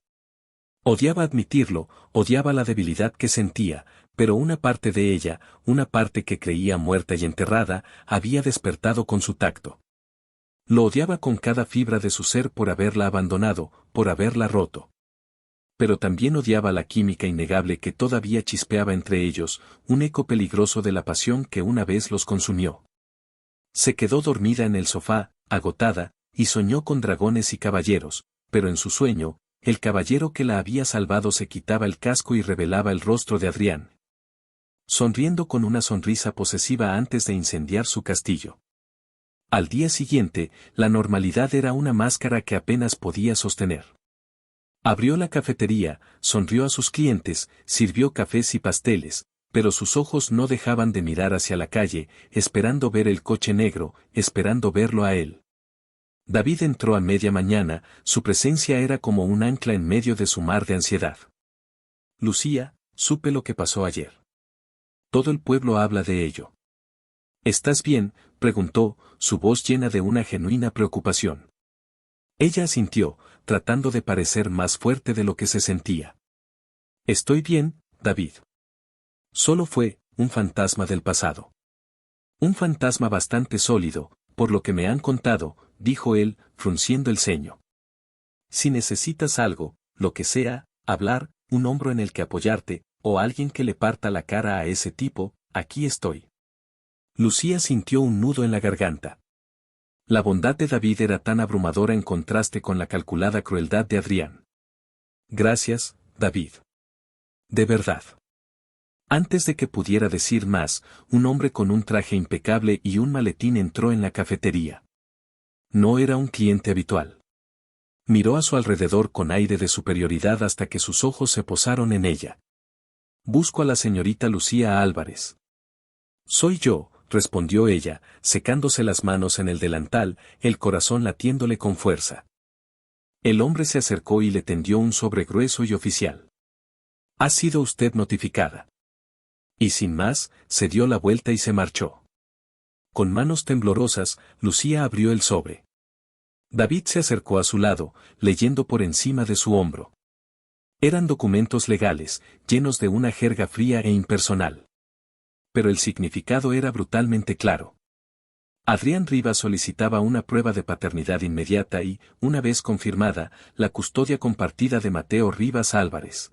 Odiaba admitirlo, odiaba la debilidad que sentía, pero una parte de ella, una parte que creía muerta y enterrada, había despertado con su tacto. Lo odiaba con cada fibra de su ser por haberla abandonado, por haberla roto. Pero también odiaba la química innegable que todavía chispeaba entre ellos, un eco peligroso de la pasión que una vez los consumió. Se quedó dormida en el sofá, agotada, y soñó con dragones y caballeros, pero en su sueño, el caballero que la había salvado se quitaba el casco y revelaba el rostro de Adrián. sonriendo con una sonrisa posesiva antes de incendiar su castillo. Al día siguiente, la normalidad era una máscara que apenas podía sostener. Abrió la cafetería, sonrió a sus clientes, sirvió cafés y pasteles, pero sus ojos no dejaban de mirar hacia la calle, esperando ver el coche negro, esperando verlo a él. David entró a media mañana, su presencia era como un ancla en medio de su mar de ansiedad. Lucía, supe lo que pasó ayer. Todo el pueblo habla de ello. ¿Estás bien?, preguntó, su voz llena de una genuina preocupación. Ella asintió, tratando de parecer más fuerte de lo que se sentía. Estoy bien, David. Solo fue un fantasma del pasado. Un fantasma bastante sólido, por lo que me han contado, dijo él, frunciendo el ceño. Si necesitas algo, lo que sea, hablar, un hombro en el que apoyarte, o alguien que le parta la cara a ese tipo, aquí estoy. Lucía sintió un nudo en la garganta. La bondad de David era tan abrumadora en contraste con la calculada crueldad de Adrián. Gracias, David. De verdad. Antes de que pudiera decir más, un hombre con un traje impecable y un maletín entró en la cafetería. No era un cliente habitual. Miró a su alrededor con aire de superioridad hasta que sus ojos se posaron en ella. Busco a la señorita Lucía Álvarez. Soy yo, respondió ella, secándose las manos en el delantal, el corazón latiéndole con fuerza. El hombre se acercó y le tendió un sobre grueso y oficial. Ha sido usted notificada. Y sin más, se dio la vuelta y se marchó. Con manos temblorosas, Lucía abrió el sobre. David se acercó a su lado, leyendo por encima de su hombro. Eran documentos legales, llenos de una jerga fría e impersonal. Pero el significado era brutalmente claro. Adrián Rivas solicitaba una prueba de paternidad inmediata y, una vez confirmada, la custodia compartida de Mateo Rivas Álvarez.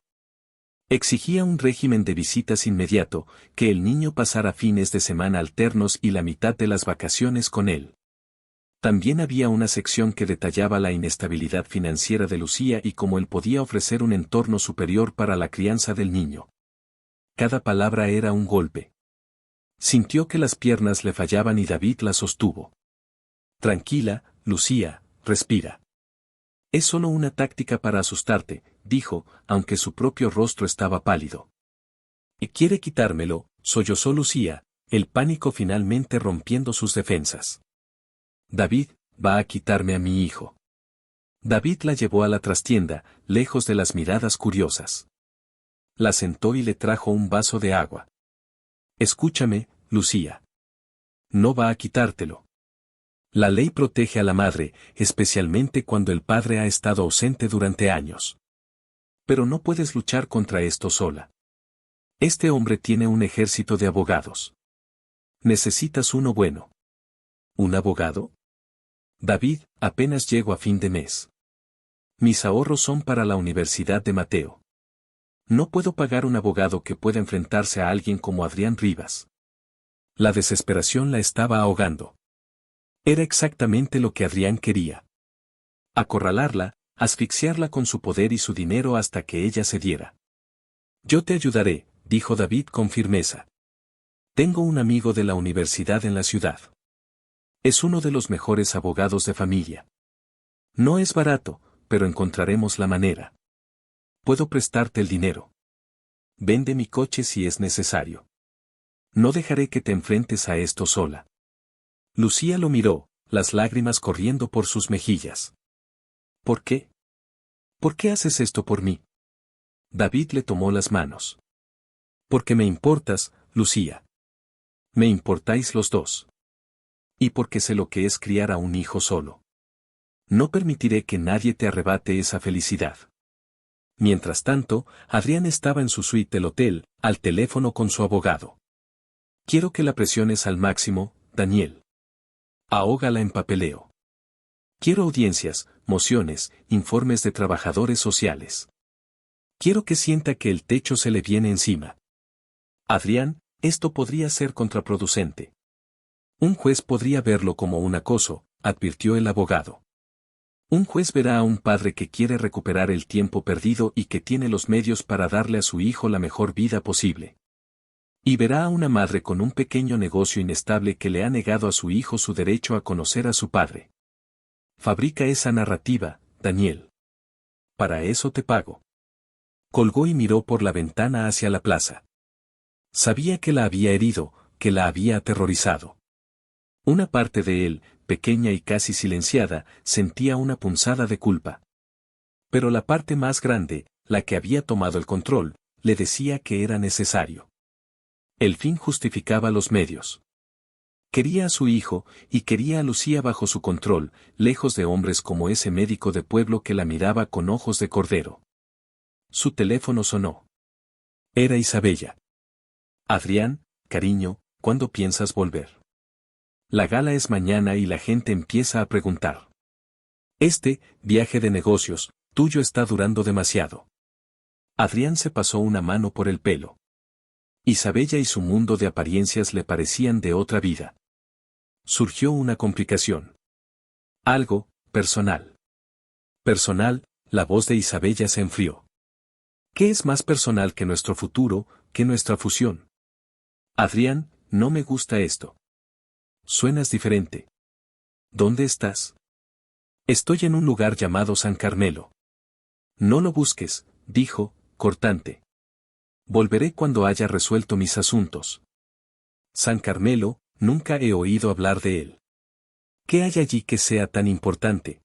Exigía un régimen de visitas inmediato, que el niño pasara fines de semana alternos y la mitad de las vacaciones con él. También había una sección que detallaba la inestabilidad financiera de Lucía y cómo él podía ofrecer un entorno superior para la crianza del niño. Cada palabra era un golpe. Sintió que las piernas le fallaban y David la sostuvo. Tranquila, Lucía, respira. Es solo una táctica para asustarte, dijo, aunque su propio rostro estaba pálido. Y quiere quitármelo, sollozó Lucía, el pánico finalmente rompiendo sus defensas. David, va a quitarme a mi hijo. David la llevó a la trastienda, lejos de las miradas curiosas. La sentó y le trajo un vaso de agua. Escúchame, Lucía. No va a quitártelo. La ley protege a la madre, especialmente cuando el padre ha estado ausente durante años. Pero no puedes luchar contra esto sola. Este hombre tiene un ejército de abogados. Necesitas uno bueno. ¿Un abogado? David, apenas llego a fin de mes. Mis ahorros son para la Universidad de Mateo. No puedo pagar un abogado que pueda enfrentarse a alguien como Adrián Rivas. La desesperación la estaba ahogando. Era exactamente lo que Adrián quería. Acorralarla, asfixiarla con su poder y su dinero hasta que ella cediera. Yo te ayudaré, dijo David con firmeza. Tengo un amigo de la universidad en la ciudad. Es uno de los mejores abogados de familia. No es barato, pero encontraremos la manera. Puedo prestarte el dinero. Vende mi coche si es necesario. No dejaré que te enfrentes a esto sola. Lucía lo miró, las lágrimas corriendo por sus mejillas. ¿Por qué? ¿Por qué haces esto por mí? David le tomó las manos. Porque me importas, Lucía. Me importáis los dos. Y porque sé lo que es criar a un hijo solo. No permitiré que nadie te arrebate esa felicidad. Mientras tanto, Adrián estaba en su suite del hotel, al teléfono con su abogado. Quiero que la presiones al máximo, Daniel. Ahógala en papeleo. Quiero audiencias, mociones, informes de trabajadores sociales. Quiero que sienta que el techo se le viene encima. Adrián, esto podría ser contraproducente. Un juez podría verlo como un acoso, advirtió el abogado. Un juez verá a un padre que quiere recuperar el tiempo perdido y que tiene los medios para darle a su hijo la mejor vida posible. Y verá a una madre con un pequeño negocio inestable que le ha negado a su hijo su derecho a conocer a su padre. Fabrica esa narrativa, Daniel. Para eso te pago. Colgó y miró por la ventana hacia la plaza. Sabía que la había herido, que la había aterrorizado. Una parte de él, pequeña y casi silenciada, sentía una punzada de culpa. Pero la parte más grande, la que había tomado el control, le decía que era necesario. El fin justificaba los medios. Quería a su hijo, y quería a Lucía bajo su control, lejos de hombres como ese médico de pueblo que la miraba con ojos de cordero. Su teléfono sonó. Era Isabella. Adrián, cariño, ¿cuándo piensas volver? La gala es mañana y la gente empieza a preguntar. Este viaje de negocios, tuyo está durando demasiado. Adrián se pasó una mano por el pelo. Isabella y su mundo de apariencias le parecían de otra vida. Surgió una complicación. Algo, personal. Personal, la voz de Isabella se enfrió. ¿Qué es más personal que nuestro futuro, que nuestra fusión? Adrián, no me gusta esto. Suenas diferente. ¿Dónde estás? Estoy en un lugar llamado San Carmelo. No lo busques, dijo, cortante. Volveré cuando haya resuelto mis asuntos. San Carmelo, nunca he oído hablar de él. ¿Qué hay allí que sea tan importante?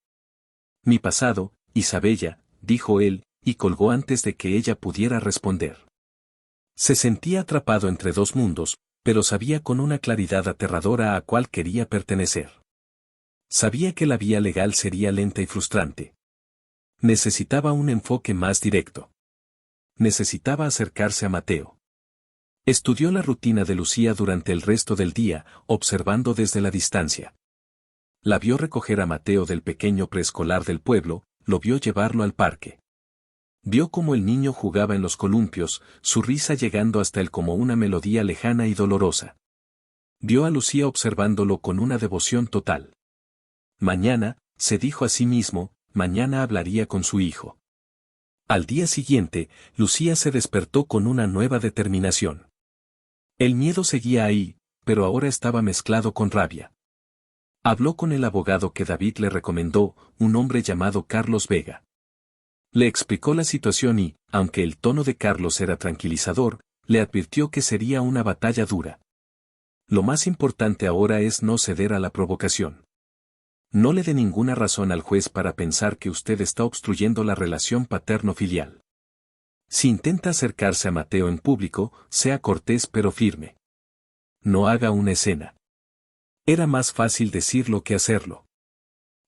Mi pasado, Isabella, dijo él, y colgó antes de que ella pudiera responder. Se sentía atrapado entre dos mundos, pero sabía con una claridad aterradora a cuál quería pertenecer. Sabía que la vía legal sería lenta y frustrante. Necesitaba un enfoque más directo. Necesitaba acercarse a Mateo. Estudió la rutina de Lucía durante el resto del día, observando desde la distancia. La vio recoger a Mateo del pequeño preescolar del pueblo, lo vio llevarlo al parque. Vio cómo el niño jugaba en los columpios, su risa llegando hasta él como una melodía lejana y dolorosa. Vio a Lucía observándolo con una devoción total. Mañana, se dijo a sí mismo, mañana hablaría con su hijo. Al día siguiente, Lucía se despertó con una nueva determinación. El miedo seguía ahí, pero ahora estaba mezclado con rabia. Habló con el abogado que David le recomendó, un hombre llamado Carlos Vega. Le explicó la situación y, aunque el tono de Carlos era tranquilizador, le advirtió que sería una batalla dura. Lo más importante ahora es no ceder a la provocación. No le dé ninguna razón al juez para pensar que usted está obstruyendo la relación paterno-filial. Si intenta acercarse a Mateo en público, sea cortés pero firme. No haga una escena. Era más fácil decirlo que hacerlo.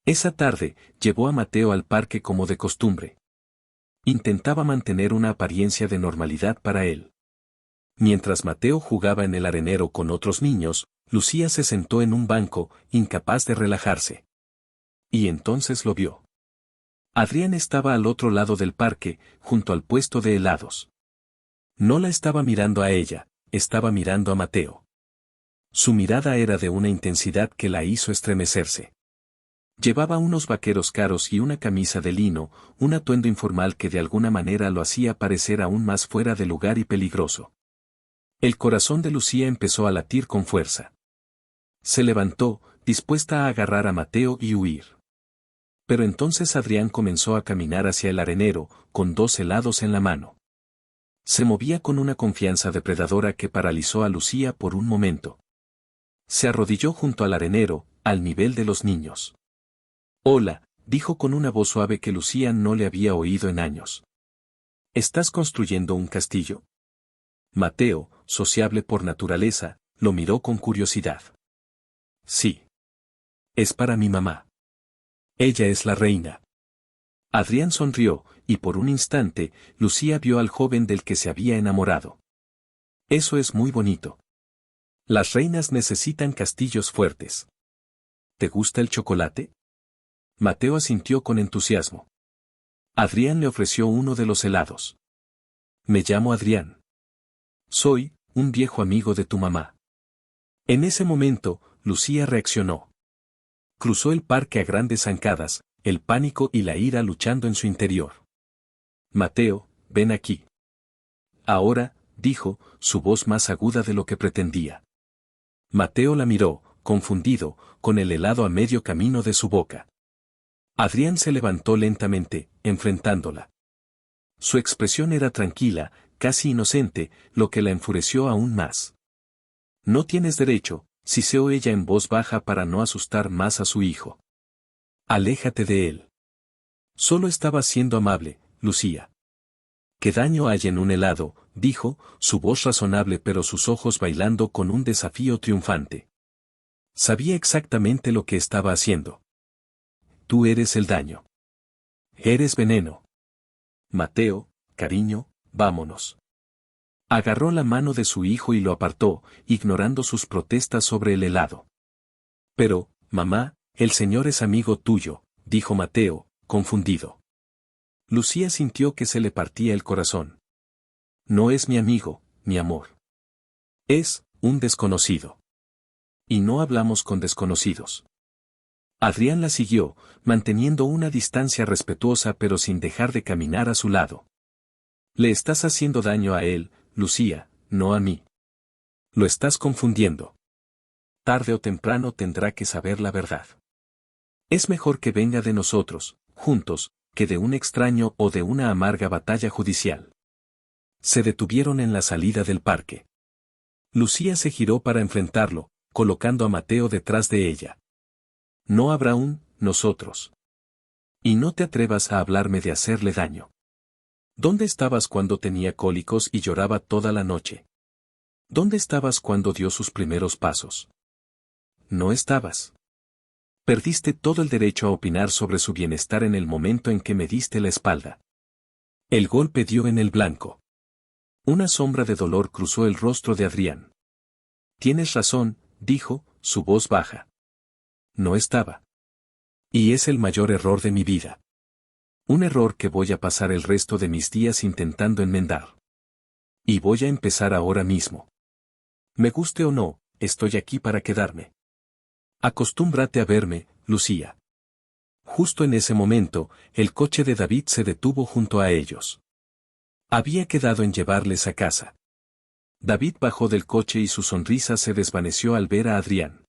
Esa tarde, llevó a Mateo al parque como de costumbre. Intentaba mantener una apariencia de normalidad para él. Mientras Mateo jugaba en el arenero con otros niños, Lucía se sentó en un banco, incapaz de relajarse. Y entonces lo vio. Adrián estaba al otro lado del parque, junto al puesto de helados. No la estaba mirando a ella, estaba mirando a Mateo. Su mirada era de una intensidad que la hizo estremecerse. Llevaba unos vaqueros caros y una camisa de lino, un atuendo informal que de alguna manera lo hacía parecer aún más fuera de lugar y peligroso. El corazón de Lucía empezó a latir con fuerza. Se levantó, dispuesta a agarrar a Mateo y huir. Pero entonces Adrián comenzó a caminar hacia el arenero, con 2 helados en la mano. Se movía con una confianza depredadora que paralizó a Lucía por un momento. Se arrodilló junto al arenero, al nivel de los niños. Hola, dijo con una voz suave que Lucía no le había oído en años. ¿Estás construyendo un castillo? Mateo, sociable por naturaleza, lo miró con curiosidad. Sí. Es para mi mamá. Ella es la reina. Adrián sonrió, y por un instante, Lucía vio al joven del que se había enamorado. Eso es muy bonito. Las reinas necesitan castillos fuertes. ¿Te gusta el chocolate? Mateo asintió con entusiasmo. Adrián le ofreció uno de los helados. Me llamo Adrián. Soy un viejo amigo de tu mamá. En ese momento, Lucía reaccionó. Cruzó el parque a grandes zancadas, el pánico y la ira luchando en su interior. Mateo, ven aquí. Ahora, dijo, su voz más aguda de lo que pretendía. Mateo la miró, confundido, con el helado a medio camino de su boca. Adrián se levantó lentamente, enfrentándola. Su expresión era tranquila, casi inocente, lo que la enfureció aún más. No tienes derecho, siseó ella en voz baja para no asustar más a su hijo. Aléjate de él. Solo estaba siendo amable, Lucía. ¿Qué daño hay en un helado?, dijo, su voz razonable pero sus ojos bailando con un desafío triunfante. Sabía exactamente lo que estaba haciendo. Tú eres el daño. Eres veneno. Mateo, cariño, vámonos. Agarró la mano de su hijo y lo apartó, ignorando sus protestas sobre el helado. Pero, mamá, el señor es amigo tuyo, dijo Mateo, confundido. Lucía sintió que se le partía el corazón. No es mi amigo, mi amor. Es un desconocido. Y no hablamos con desconocidos. Adrián la siguió, manteniendo una distancia respetuosa pero sin dejar de caminar a su lado. Le estás haciendo daño a él, Lucía, no a mí. Lo estás confundiendo. Tarde o temprano tendrá que saber la verdad. Es mejor que venga de nosotros, juntos, que de un extraño o de una amarga batalla judicial. Se detuvieron en la salida del parque. Lucía se giró para enfrentarlo, colocando a Mateo detrás de ella. No habrá un nosotros. Y no te atrevas a hablarme de hacerle daño. ¿Dónde estabas cuando tenía cólicos y lloraba toda la noche? ¿Dónde estabas cuando dio sus primeros pasos? No estabas. Perdiste todo el derecho a opinar sobre su bienestar en el momento en que me diste la espalda. El golpe dio en el blanco. Una sombra de dolor cruzó el rostro de Adrián. Tienes razón, dijo, su voz baja. No estaba. Y es el mayor error de mi vida. Un error que voy a pasar el resto de mis días intentando enmendar. Y voy a empezar ahora mismo. Me guste o no, estoy aquí para quedarme. Acostúmbrate a verme, Lucía. Justo en ese momento, el coche de David se detuvo junto a ellos. Había quedado en llevarles a casa. David bajó del coche y su sonrisa se desvaneció al ver a Adrián.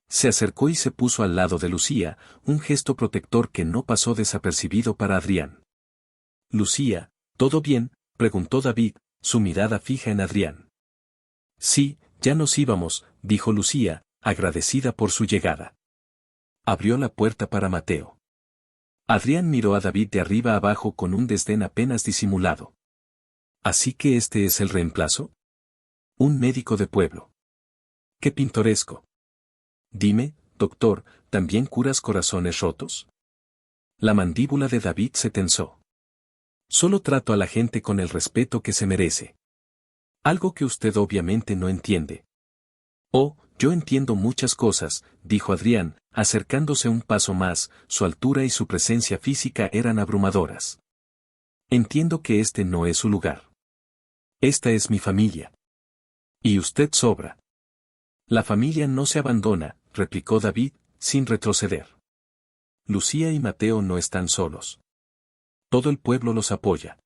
Se acercó y se puso al lado de Lucía, un gesto protector que no pasó desapercibido para Adrián. Lucía, ¿todo bien?, preguntó David, su mirada fija en Adrián. Sí, ya nos íbamos, dijo Lucía, agradecida por su llegada. Abrió la puerta para Mateo. Adrián miró a David de arriba abajo con un desdén apenas disimulado. ¿Así que este es el reemplazo? Un médico de pueblo. ¡Qué pintoresco! Dime, doctor, ¿también curas corazones rotos? La mandíbula de David se tensó. Solo trato a la gente con el respeto que se merece. Algo que usted obviamente no entiende. Oh, yo entiendo muchas cosas, dijo Adrián, acercándose un paso más, su altura y su presencia física eran abrumadoras. Entiendo que este no es su lugar. Esta es mi familia. Y usted sobra. La familia no se abandona, replicó David, sin retroceder. Lucía y Mateo no están solos. Todo el pueblo los apoya.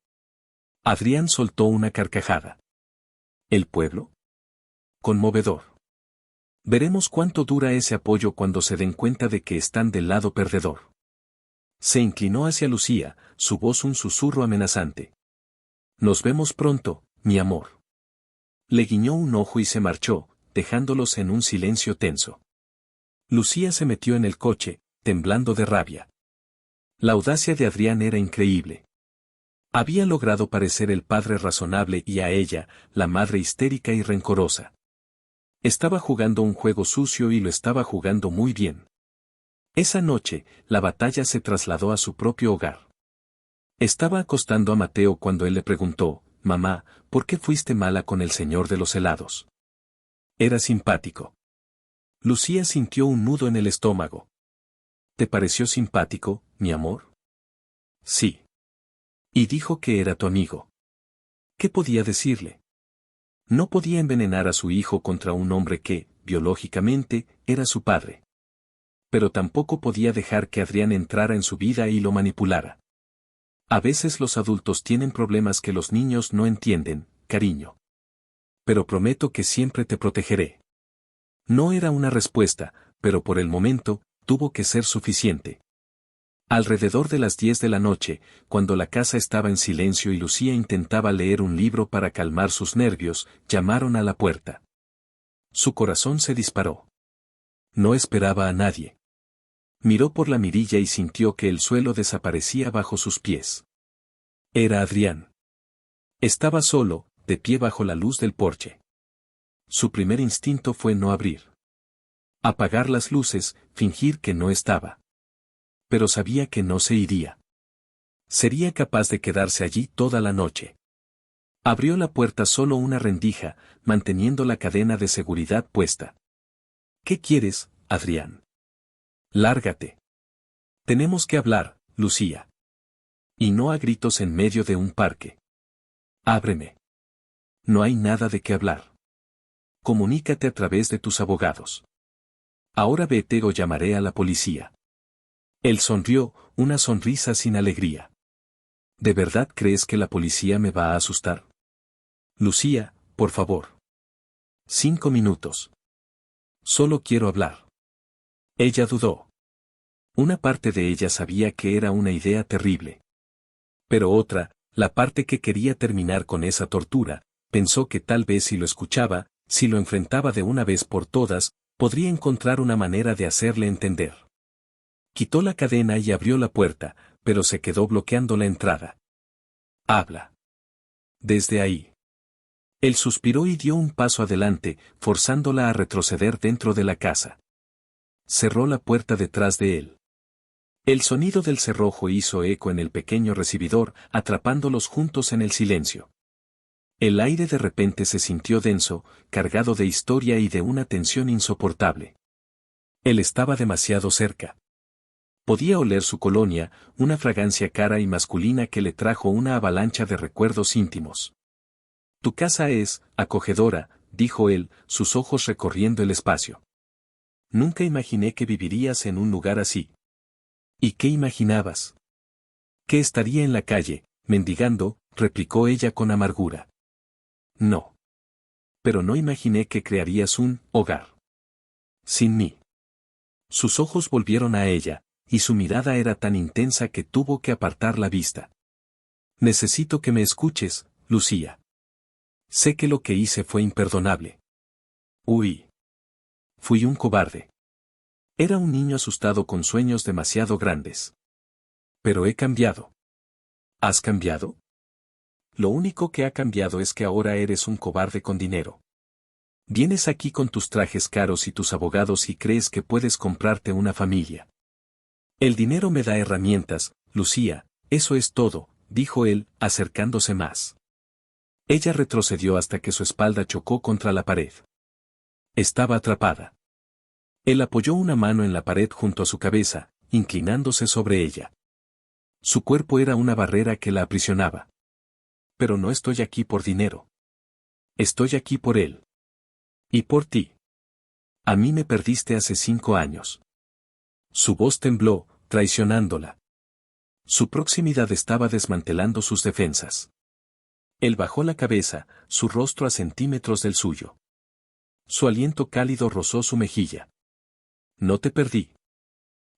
Adrián soltó una carcajada. ¿El pueblo? Conmovedor. Veremos cuánto dura ese apoyo cuando se den cuenta de que están del lado perdedor. Se inclinó hacia Lucía, su voz un susurro amenazante. Nos vemos pronto, mi amor. Le guiñó un ojo y se marchó, dejándolos en un silencio tenso. Lucía se metió en el coche, temblando de rabia. La audacia de Adrián era increíble. Había logrado parecer el padre razonable y a ella, la madre histérica y rencorosa. Estaba jugando un juego sucio y lo estaba jugando muy bien. Esa noche, la batalla se trasladó a su propio hogar. Estaba acostando a Mateo cuando él le preguntó, «Mamá, ¿por qué fuiste mala con el señor de los helados?» Era simpático. Lucía sintió un nudo en el estómago. ¿Te pareció simpático, mi amor? Sí. Y dijo que era tu amigo. ¿Qué podía decirle? No podía envenenar a su hijo contra un hombre que, biológicamente, era su padre. Pero tampoco podía dejar que Adrián entrara en su vida y lo manipulara. A veces los adultos tienen problemas que los niños no entienden, cariño. pero prometo que siempre te protegeré. No era una respuesta, pero por el momento, tuvo que ser suficiente. Alrededor de las 10 de la noche, cuando la casa estaba en silencio y Lucía intentaba leer un libro para calmar sus nervios, llamaron a la puerta. Su corazón se disparó. No esperaba a nadie. Miró por la mirilla y sintió que el suelo desaparecía bajo sus pies. Era Adrián. Estaba solo, de pie bajo la luz del porche. Su primer instinto fue no abrir. Apagar las luces, fingir que no estaba. Pero sabía que no se iría. Sería capaz de quedarse allí toda la noche. Abrió la puerta solo una rendija, manteniendo la cadena de seguridad puesta. ¿Qué quieres, Adrián? Lárgate. Tenemos que hablar, Lucía. Y no a gritos en medio de un parque. Ábreme. No hay nada de qué hablar. Comunícate a través de tus abogados. Ahora vete o llamaré a la policía. Él sonrió, una sonrisa sin alegría. ¿De verdad crees que la policía me va a asustar? Lucía, por favor. 5 minutos. Solo quiero hablar. Ella dudó. Una parte de ella sabía que era una idea terrible. Pero otra, la parte que quería terminar con esa tortura, pensó que tal vez si lo escuchaba, si lo enfrentaba de una vez por todas, podría encontrar una manera de hacerle entender. Quitó la cadena y abrió la puerta, pero se quedó bloqueando la entrada. Habla. Desde ahí. Él suspiró y dio un paso adelante, forzándola a retroceder dentro de la casa. Cerró la puerta detrás de él. El sonido del cerrojo hizo eco en el pequeño recibidor, atrapándolos juntos en el silencio. El aire de repente se sintió denso, cargado de historia y de una tensión insoportable. Él estaba demasiado cerca. Podía oler su colonia, una fragancia cara y masculina que le trajo una avalancha de recuerdos íntimos. Tu casa es acogedora, dijo él, sus ojos recorriendo el espacio. Nunca imaginé que vivirías en un lugar así. ¿Y qué imaginabas? Que estaría en la calle, mendigando, replicó ella con amargura. No. Pero no imaginé que crearías un hogar. Sin mí. Sus ojos volvieron a ella, y su mirada era tan intensa que tuvo que apartar la vista. Necesito que me escuches, Lucía. Sé que lo que hice fue imperdonable. Huí. Fui un cobarde. Era un niño asustado con sueños demasiado grandes. Pero he cambiado. ¿Has cambiado? Lo único que ha cambiado es que ahora eres un cobarde con dinero. Vienes aquí con tus trajes caros y tus abogados y crees que puedes comprarte una familia. El dinero me da herramientas, Lucía, eso es todo, dijo él, acercándose más. Ella retrocedió hasta que su espalda chocó contra la pared. Estaba atrapada. Él apoyó una mano en la pared junto a su cabeza, inclinándose sobre ella. Su cuerpo era una barrera que la aprisionaba. Pero no estoy aquí por dinero. Estoy aquí por él. Y por ti. A mí me perdiste hace 5 años. Su voz tembló, traicionándola. Su proximidad estaba desmantelando sus defensas. Él bajó la cabeza, su rostro a centímetros del suyo. Su aliento cálido rozó su mejilla. No te perdí.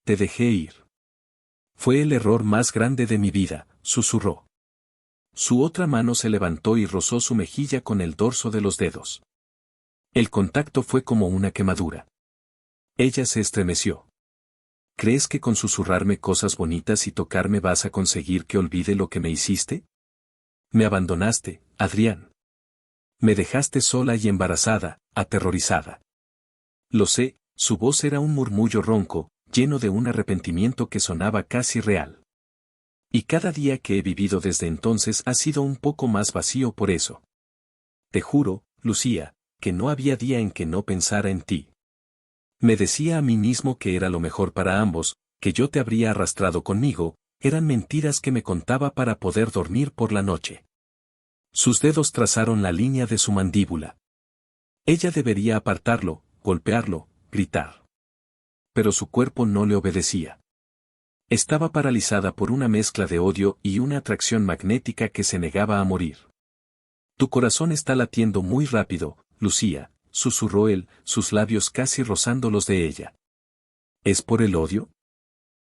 Te dejé ir. Fue el error más grande de mi vida, susurró. Su otra mano se levantó y rozó su mejilla con el dorso de los dedos. El contacto fue como una quemadura. Ella se estremeció. ¿Crees que con susurrarme cosas bonitas y tocarme vas a conseguir que olvide lo que me hiciste? Me abandonaste, Adrián. Me dejaste sola y embarazada, aterrorizada. Lo sé, su voz era un murmullo ronco, lleno de un arrepentimiento que sonaba casi real. Y cada día que he vivido desde entonces ha sido un poco más vacío por eso. Te juro, Lucía, que no había día en que no pensara en ti. Me decía a mí mismo que era lo mejor para ambos, que yo te habría arrastrado conmigo, eran mentiras que me contaba para poder dormir por la noche. Sus dedos trazaron la línea de su mandíbula. Ella debería apartarlo, golpearlo, gritar. Pero su cuerpo no le obedecía. Estaba paralizada por una mezcla de odio y una atracción magnética que se negaba a morir. Tu corazón está latiendo muy rápido, Lucía, susurró él, sus labios casi rozando los de ella. ¿Es por el odio?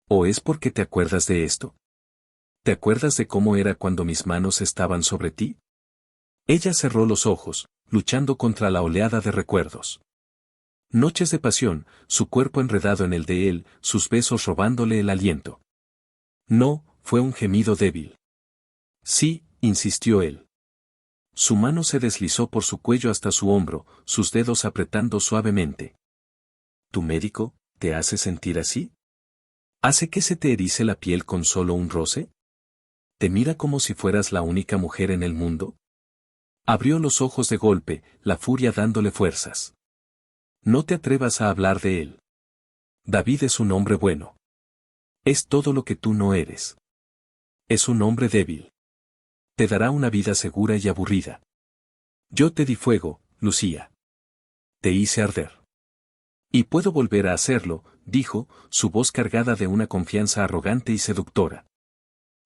¿O es porque te acuerdas de esto? ¿Te acuerdas de cómo era cuando mis manos estaban sobre ti? Ella cerró los ojos, luchando contra la oleada de recuerdos. Noches de pasión, su cuerpo enredado en el de él, sus besos robándole el aliento. No, fue un gemido débil. Sí, insistió él. Su mano se deslizó por su cuello hasta su hombro, sus dedos apretando suavemente. ¿Tu médico te hace sentir así? ¿Hace que se te erice la piel con solo un roce? ¿Te mira como si fueras la única mujer en el mundo? Abrió los ojos de golpe, la furia dándole fuerzas. No te atrevas a hablar de él. David es un hombre bueno. Es todo lo que tú no eres. Es un hombre débil. Te dará una vida segura y aburrida. Yo te di fuego, Lucía. Te hice arder. Y puedo volver a hacerlo, dijo, su voz cargada de una confianza arrogante y seductora.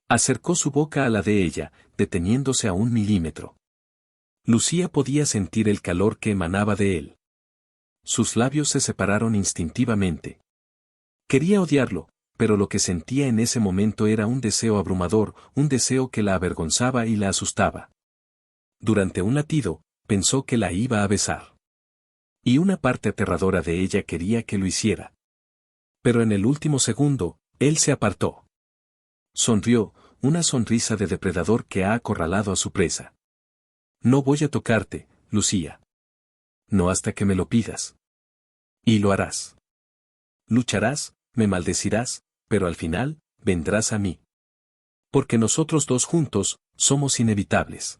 Acercó su boca a la de ella, deteniéndose a 1 milímetro. Lucía podía sentir el calor que emanaba de él. Sus labios se separaron instintivamente. Quería odiarlo, pero lo que sentía en ese momento era un deseo abrumador, un deseo que la avergonzaba y la asustaba. Durante un latido, pensó que la iba a besar. Y una parte aterradora de ella quería que lo hiciera. Pero en el último segundo, él se apartó. Sonrió, una sonrisa de depredador que ha acorralado a su presa. No voy a tocarte, Lucía. No hasta que me lo pidas. Y lo harás. Lucharás, me maldecirás, pero al final, vendrás a mí. Porque nosotros dos juntos, somos inevitables.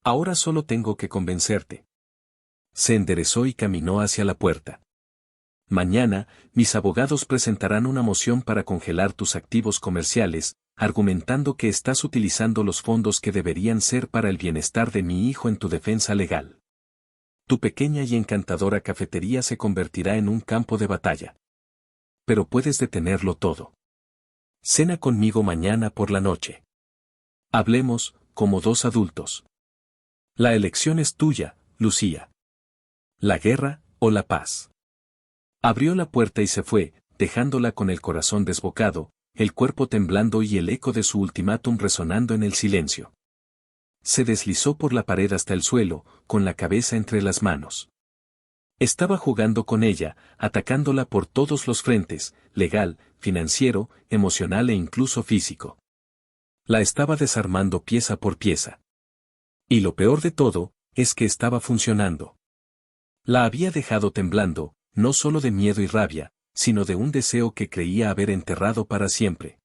Ahora solo tengo que convencerte. Se enderezó y caminó hacia la puerta. Mañana, mis abogados presentarán una moción para congelar tus activos comerciales, argumentando que estás utilizando los fondos que deberían ser para el bienestar de mi hijo en tu defensa legal. Tu pequeña y encantadora cafetería se convertirá en un campo de batalla. Pero puedes detenerlo todo. Cena conmigo mañana por la noche. Hablemos, como dos adultos. La elección es tuya, Lucía. ¿La guerra o la paz? Abrió la puerta y se fue, dejándola con el corazón desbocado, el cuerpo temblando y el eco de su ultimátum resonando en el silencio. Se deslizó por la pared hasta el suelo, con la cabeza entre las manos. Estaba jugando con ella, atacándola por todos los frentes, legal, financiero, emocional e incluso físico. La estaba desarmando pieza por pieza. Y lo peor de todo, es que estaba funcionando. La había dejado temblando, no solo de miedo y rabia, sino de un deseo que creía haber enterrado para siempre.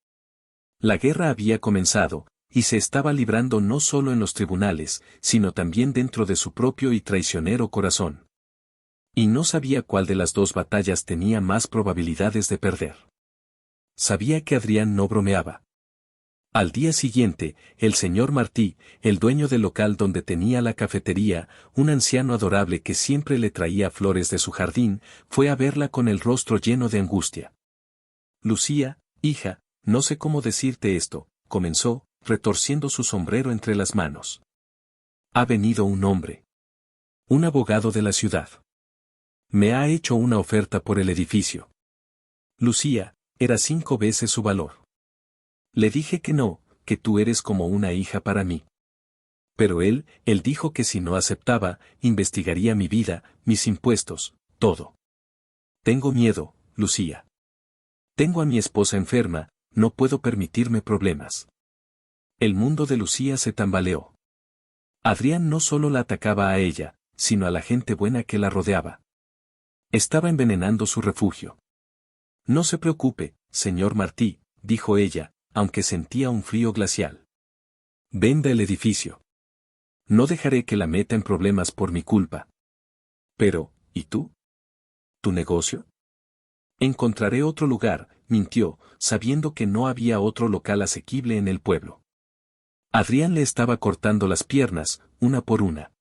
La guerra había comenzado, y se estaba librando no solo en los tribunales, sino también dentro de su propio y traicionero corazón. Y no sabía cuál de las dos batallas tenía más probabilidades de perder. Sabía que Adrián no bromeaba. Al día siguiente, el señor Martí, el dueño del local donde tenía la cafetería, un anciano adorable que siempre le traía flores de su jardín, fue a verla con el rostro lleno de angustia. Lucía, hija, no sé cómo decirte esto, comenzó, retorciendo su sombrero entre las manos. Ha venido un hombre. Un abogado de la ciudad. Me ha hecho una oferta por el edificio. Lucía, era 5 veces su valor. Le dije que no, que tú eres como una hija para mí. Pero él dijo que si no aceptaba, investigaría mi vida, mis impuestos, todo. Tengo miedo, Lucía. Tengo a mi esposa enferma, no puedo permitirme problemas. El mundo de Lucía se tambaleó. Adrián no solo la atacaba a ella, sino a la gente buena que la rodeaba. Estaba envenenando su refugio. No se preocupe, señor Martí, dijo ella, aunque sentía un frío glacial. Venda el edificio. No dejaré que la meta en problemas por mi culpa. Pero, ¿y tú? ¿Tu negocio? Encontraré otro lugar, mintió, sabiendo que no había otro local asequible en el pueblo. Adrián le estaba cortando las piernas, una por una.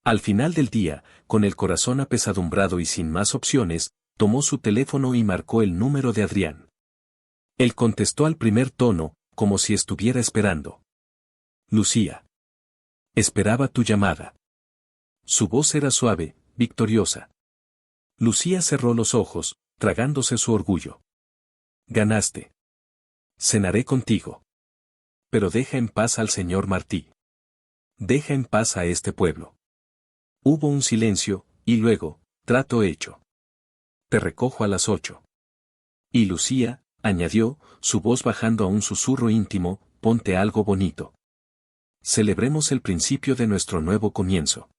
Al final del día, con el corazón apesadumbrado y sin más opciones, tomó su teléfono y marcó el número de Adrián. Él contestó al primer tono, como si estuviera esperando. Lucía. Esperaba tu llamada. Su voz era suave, victoriosa. Lucía cerró los ojos, tragándose su orgullo. Ganaste. Cenaré contigo. Pero deja en paz al señor Martí. Deja en paz a este pueblo. Hubo un silencio, y luego, trato hecho. Te recojo a las 8. Y Lucía, añadió, su voz bajando a un susurro íntimo, ponte algo bonito. Celebremos el principio de nuestro nuevo comienzo.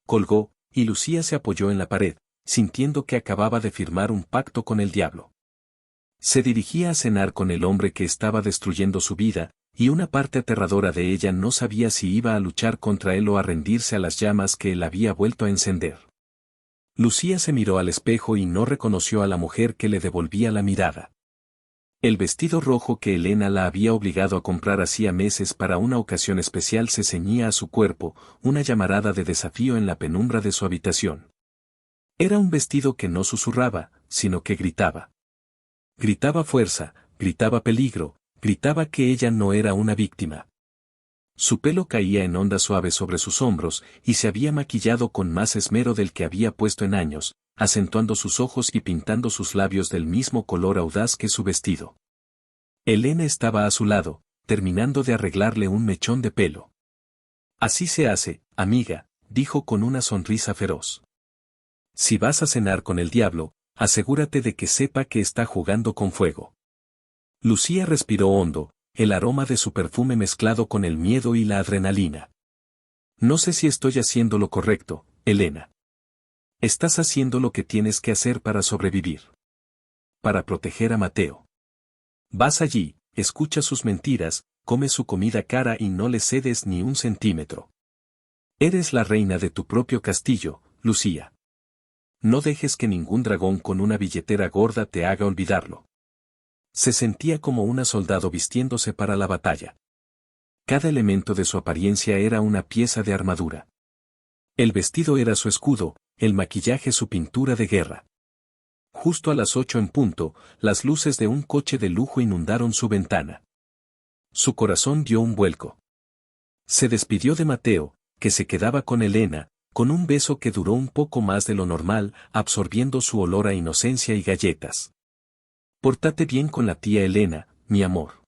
Colgó, y Lucía se apoyó en la pared, sintiendo que acababa de firmar un pacto con el diablo. Se dirigía a cenar con el hombre que estaba destruyendo su vida, y una parte aterradora de ella no sabía si iba a luchar contra él o a rendirse a las llamas que él había vuelto a encender. Lucía se miró al espejo y no reconoció a la mujer que le devolvía la mirada. El vestido rojo que Elena la había obligado a comprar hacía meses para una ocasión especial se ceñía a su cuerpo, una llamarada de desafío en la penumbra de su habitación. Era un vestido que no susurraba, sino que gritaba. Gritaba fuerza, gritaba peligro, gritaba que ella no era una víctima. Su pelo caía en ondas suaves sobre sus hombros y se había maquillado con más esmero del que había puesto en años, acentuando sus ojos y pintando sus labios del mismo color audaz que su vestido. Elena estaba a su lado, terminando de arreglarle un mechón de pelo. Así se hace, amiga, dijo con una sonrisa feroz. Si vas a cenar con el diablo, asegúrate de que sepa que está jugando con fuego. Lucía respiró hondo, el aroma de su perfume mezclado con el miedo y la adrenalina. No sé si estoy haciendo lo correcto, Elena. Estás haciendo lo que tienes que hacer para sobrevivir. Para proteger a Mateo. Vas allí, escucha sus mentiras, come su comida cara y no le cedes ni un centímetro. Eres la reina de tu propio castillo, Lucía. No dejes que ningún dragón con una billetera gorda te haga olvidarlo. Se sentía como una soldado vistiéndose para la batalla. Cada elemento de su apariencia era una pieza de armadura. El vestido era su escudo, el maquillaje su pintura de guerra. Justo a las 8 en punto, las luces de un coche de lujo inundaron su ventana. Su corazón dio un vuelco. Se despidió de Mateo, que se quedaba con Elena, con un beso que duró un poco más de lo normal, absorbiendo su olor a inocencia y galletas. Pórtate bien con la tía Elena, mi amor.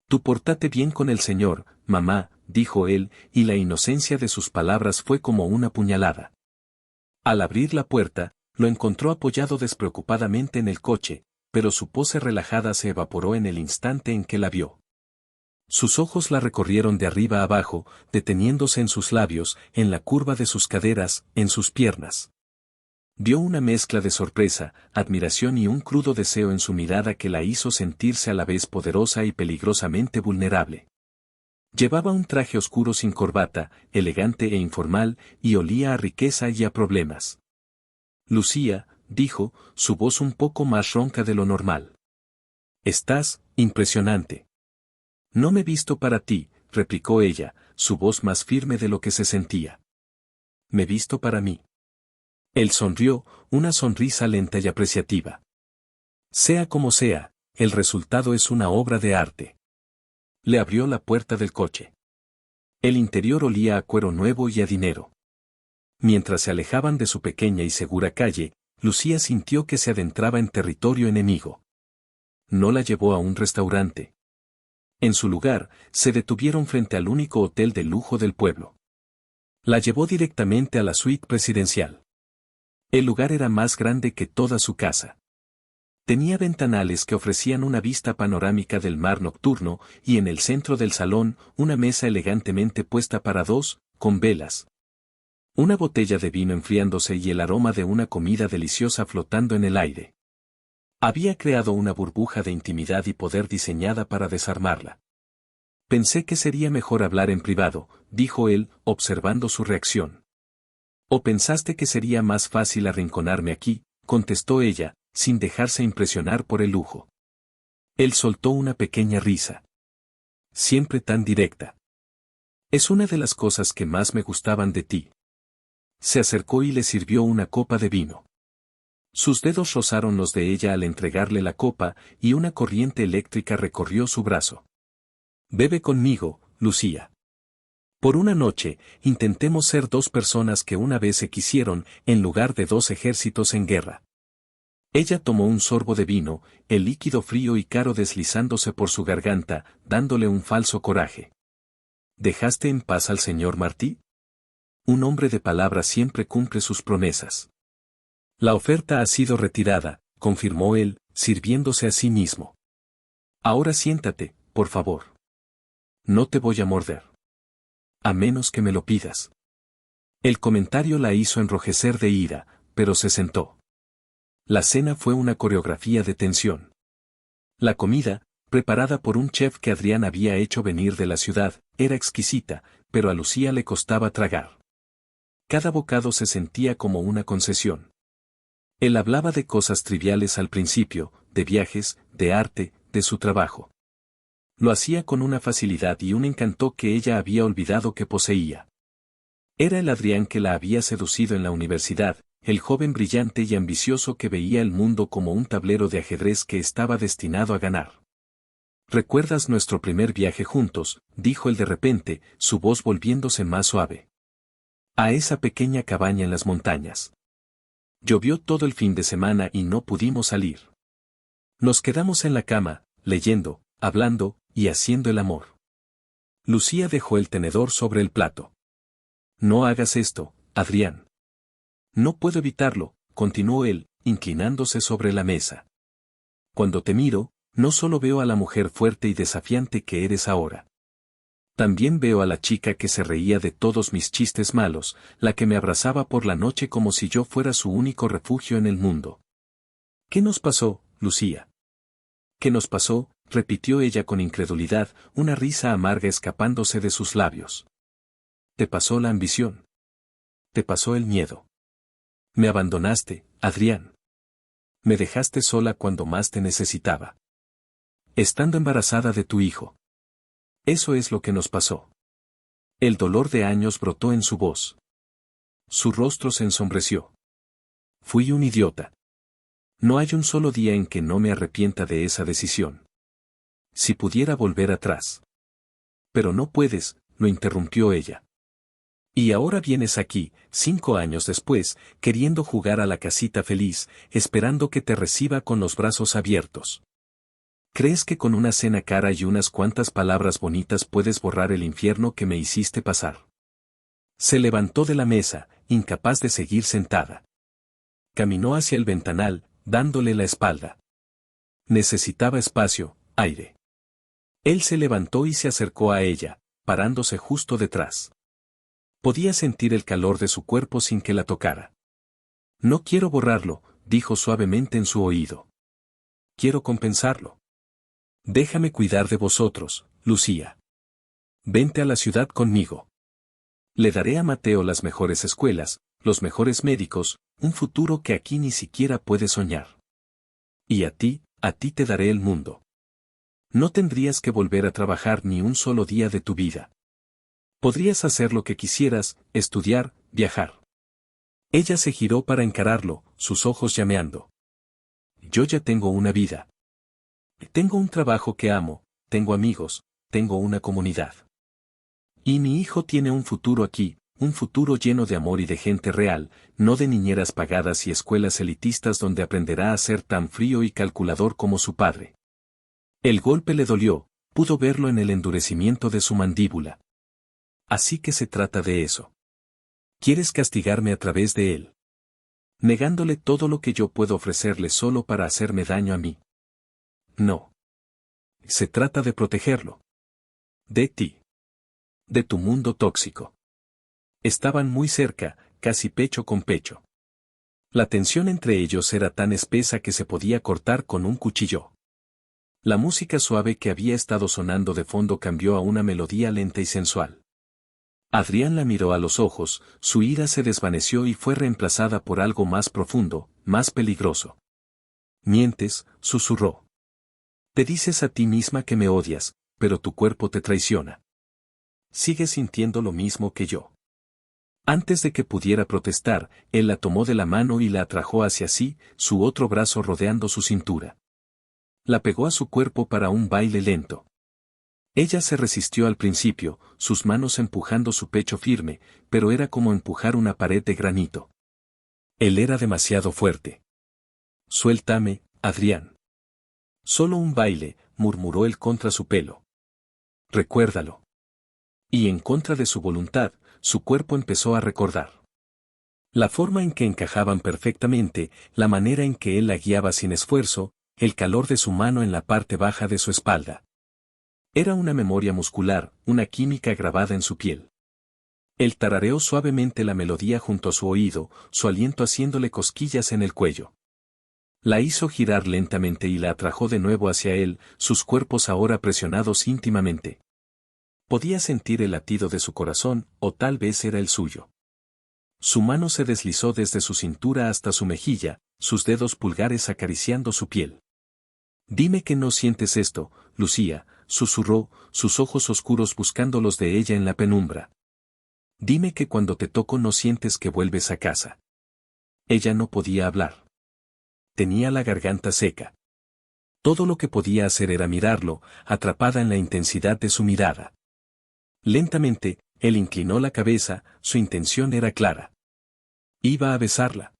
Tú pórtate bien con el señor, mamá, dijo él, y la inocencia de sus palabras fue como una puñalada. Al abrir la puerta, lo encontró apoyado despreocupadamente en el coche, pero su pose relajada se evaporó en el instante en que la vio. Sus ojos la recorrieron de arriba a abajo, deteniéndose en sus labios, en la curva de sus caderas, en sus piernas. Vio una mezcla de sorpresa, admiración y un crudo deseo en su mirada que la hizo sentirse a la vez poderosa y peligrosamente vulnerable. Llevaba un traje oscuro sin corbata, elegante e informal, y olía a riqueza y a problemas. Lucía, dijo, su voz un poco más ronca de lo normal. Estás, impresionante. No me visto para ti, replicó ella, su voz más firme de lo que se sentía. Me visto para mí. Él sonrió, una sonrisa lenta y apreciativa. Sea como sea, el resultado es una obra de arte. Le abrió la puerta del coche. El interior olía a cuero nuevo y a dinero. Mientras se alejaban de su pequeña y segura calle, Lucía sintió que se adentraba en territorio enemigo. No la llevó a un restaurante. En su lugar, se detuvieron frente al único hotel de lujo del pueblo. La llevó directamente a la suite presidencial. El lugar era más grande que toda su casa. Tenía ventanales que ofrecían una vista panorámica del mar nocturno, y en el centro del salón, una mesa elegantemente puesta para dos, con velas. Una botella de vino enfriándose y el aroma de una comida deliciosa flotando en el aire. Había creado una burbuja de intimidad y poder diseñada para desarmarla. Pensé que sería mejor hablar en privado, dijo él, observando su reacción. ¿O pensaste que sería más fácil arrinconarme aquí?, contestó ella, sin dejarse impresionar por el lujo. Él soltó una pequeña risa. Siempre tan directa. Es una de las cosas que más me gustaban de ti. Se acercó y le sirvió una copa de vino. Sus dedos rozaron los de ella al entregarle la copa, y una corriente eléctrica recorrió su brazo. Bebe conmigo, Lucía. Por una noche, intentemos ser dos personas que una vez se quisieron, en lugar de dos ejércitos en guerra. Ella tomó un sorbo de vino, el líquido frío y caro deslizándose por su garganta, dándole un falso coraje. ¿Dejaste en paz al señor Martí? Un hombre de palabra siempre cumple sus promesas. La oferta ha sido retirada, confirmó él, sirviéndose a sí mismo. Ahora siéntate, por favor. No te voy a morder. A menos que me lo pidas. El comentario la hizo enrojecer de ira, pero se sentó. La cena fue una coreografía de tensión. La comida, preparada por un chef que Adrián había hecho venir de la ciudad, era exquisita, pero a Lucía le costaba tragar. Cada bocado se sentía como una concesión. Él hablaba de cosas triviales al principio, de viajes, de arte, de su trabajo. Lo hacía con una facilidad y un encanto que ella había olvidado que poseía. Era el Adrián que la había seducido en la universidad, el joven brillante y ambicioso que veía el mundo como un tablero de ajedrez que estaba destinado a ganar. ¿Recuerdas nuestro primer viaje juntos?, dijo él de repente, su voz volviéndose más suave. A esa pequeña cabaña en las montañas. Llovió todo el fin de semana y no pudimos salir. Nos quedamos en la cama, leyendo, hablando, y haciendo el amor. Lucía dejó el tenedor sobre el plato. No hagas esto, Adrián. No puedo evitarlo, continuó él, inclinándose sobre la mesa. Cuando te miro, no solo veo a la mujer fuerte y desafiante que eres ahora. También veo a la chica que se reía de todos mis chistes malos, la que me abrazaba por la noche como si yo fuera su único refugio en el mundo. ¿Qué nos pasó, Lucía? ¿Qué nos pasó?, repitió ella con incredulidad, una risa amarga escapándose de sus labios. Te pasó la ambición. Te pasó el miedo. Me abandonaste, Adrián. Me dejaste sola cuando más te necesitaba. Estando embarazada de tu hijo. Eso es lo que nos pasó. El dolor de años brotó en su voz. Su rostro se ensombreció. Fui un idiota. No hay un solo día en que no me arrepienta de esa decisión. Si pudiera volver atrás. Pero no puedes, lo interrumpió ella. Y ahora vienes aquí, 5 años después, queriendo jugar a la casita feliz, esperando que te reciba con los brazos abiertos. ¿Crees que con una cena cara y unas cuantas palabras bonitas puedes borrar el infierno que me hiciste pasar? Se levantó de la mesa, incapaz de seguir sentada. Caminó hacia el ventanal, dándole la espalda. Necesitaba espacio, aire. Él se levantó y se acercó a ella, parándose justo detrás. Podía sentir el calor de su cuerpo sin que la tocara. No quiero borrarlo, dijo suavemente en su oído. Quiero compensarlo. Déjame cuidar de vosotros, Lucía. Vente a la ciudad conmigo. Le daré a Mateo las mejores escuelas, los mejores médicos, un futuro que aquí ni siquiera puede soñar. Y a ti te daré el mundo. No tendrías que volver a trabajar ni un solo día de tu vida. Podrías hacer lo que quisieras, estudiar, viajar. Ella se giró para encararlo, sus ojos llameando. Yo ya tengo una vida. Tengo un trabajo que amo, tengo amigos, tengo una comunidad. Y mi hijo tiene un futuro aquí, un futuro lleno de amor y de gente real, no de niñeras pagadas y escuelas elitistas donde aprenderá a ser tan frío y calculador como su padre. El golpe le dolió, pudo verlo en el endurecimiento de su mandíbula. Así que se trata de eso. ¿Quieres castigarme a través de él? Negándole todo lo que yo puedo ofrecerle solo para hacerme daño a mí. No. Se trata de protegerlo. De ti. De tu mundo tóxico. Estaban muy cerca, casi pecho con pecho. La tensión entre ellos era tan espesa que se podía cortar con un cuchillo. La música suave que había estado sonando de fondo cambió a una melodía lenta y sensual. Adrián la miró a los ojos, su ira se desvaneció y fue reemplazada por algo más profundo, más peligroso. Mientes, susurró. Te dices a ti misma que me odias, pero tu cuerpo te traiciona. Sigues sintiendo lo mismo que yo. Antes de que pudiera protestar, él la tomó de la mano y la atrajo hacia sí, su otro brazo rodeando su cintura. La pegó a su cuerpo para un baile lento. Ella se resistió al principio, sus manos empujando su pecho firme, pero era como empujar una pared de granito. Él era demasiado fuerte. Suéltame, Adrián. Solo un baile, murmuró él contra su pelo. Recuérdalo. Y en contra de su voluntad, su cuerpo empezó a recordar. La forma en que encajaban perfectamente, la manera en que él la guiaba sin esfuerzo, el calor de su mano en la parte baja de su espalda. Era una memoria muscular, una química grabada en su piel. Él tarareó suavemente la melodía junto a su oído, su aliento haciéndole cosquillas en el cuello. La hizo girar lentamente y la atrajo de nuevo hacia él, sus cuerpos ahora presionados íntimamente. Podía sentir el latido de su corazón, o tal vez era el suyo. Su mano se deslizó desde su cintura hasta su mejilla, sus dedos pulgares acariciando su piel. Dime que no sientes esto, Lucía, susurró, sus ojos oscuros buscando los de ella en la penumbra. Dime que cuando te toco no sientes que vuelves a casa. Ella no podía hablar. Tenía la garganta seca. Todo lo que podía hacer era mirarlo, atrapada en la intensidad de su mirada. Lentamente, él inclinó la cabeza, su intención era clara. Iba a besarla.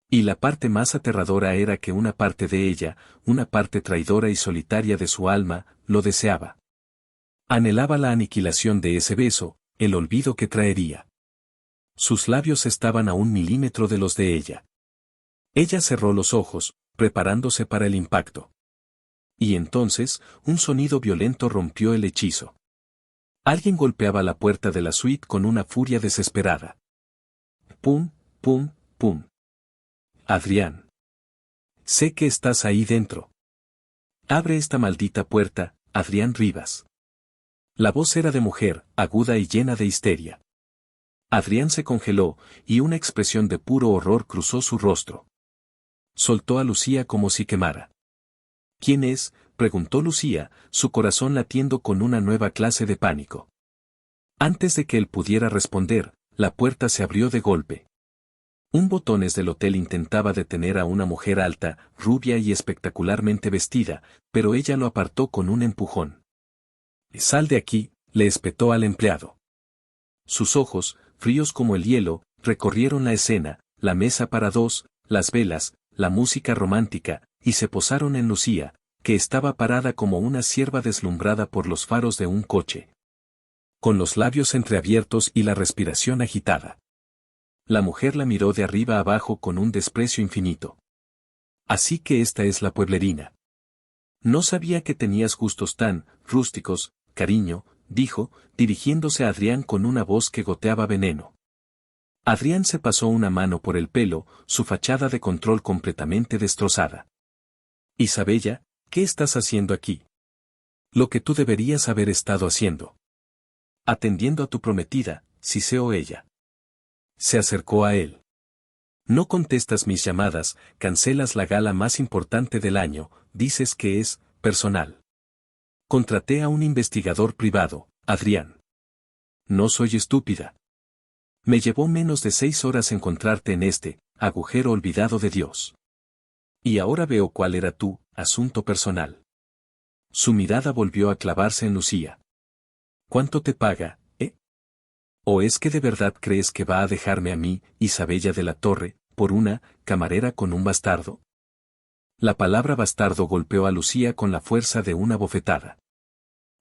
Y la parte más aterradora era que una parte de ella, una parte traidora y solitaria de su alma, lo deseaba. Anhelaba la aniquilación de ese beso, el olvido que traería. Sus labios estaban a 1 milímetro de los de ella. Ella cerró los ojos, preparándose para el impacto. Y entonces, un sonido violento rompió el hechizo. Alguien golpeaba la puerta de la suite con una furia desesperada. Pum, pum, pum. Adrián. Sé que estás ahí dentro. Abre esta maldita puerta, Adrián Rivas. La voz era de mujer, aguda y llena de histeria. Adrián se congeló, y una expresión de puro horror cruzó su rostro. Soltó a Lucía como si quemara. ¿Quién es?, preguntó Lucía, su corazón latiendo con una nueva clase de pánico. Antes de que él pudiera responder, la puerta se abrió de golpe. Un botones del hotel intentaba detener a una mujer alta, rubia y espectacularmente vestida, pero ella lo apartó con un empujón. «Sal de aquí», le espetó al empleado. Sus ojos, fríos como el hielo, recorrieron la escena, la mesa para dos, las velas, la música romántica, y se posaron en Lucía, que estaba parada como una cierva deslumbrada por los faros de un coche. Con los labios entreabiertos y la respiración agitada. La mujer la miró de arriba abajo con un desprecio infinito. Así que esta es la pueblerina. No sabía que tenías gustos tan rústicos, cariño, dijo, dirigiéndose a Adrián con una voz que goteaba veneno. Adrián se pasó una mano por el pelo, su fachada de control completamente destrozada. Isabella, ¿qué estás haciendo aquí? Lo que tú deberías haber estado haciendo. Atendiendo a tu prometida, siseó ella. Se acercó a él. No contestas mis llamadas, cancelas la gala más importante del año, dices que es personal. Contraté a un investigador privado, Adrián. No soy estúpida. Me llevó menos de 6 horas encontrarte en este agujero olvidado de Dios. Y ahora veo cuál era tu asunto personal. Su mirada volvió a clavarse en Lucía. ¿Cuánto te paga, eh? ¿O es que de verdad crees que va a dejarme a mí, Isabella de la Torre, por una camarera con un bastardo? La palabra bastardo golpeó a Lucía con la fuerza de una bofetada.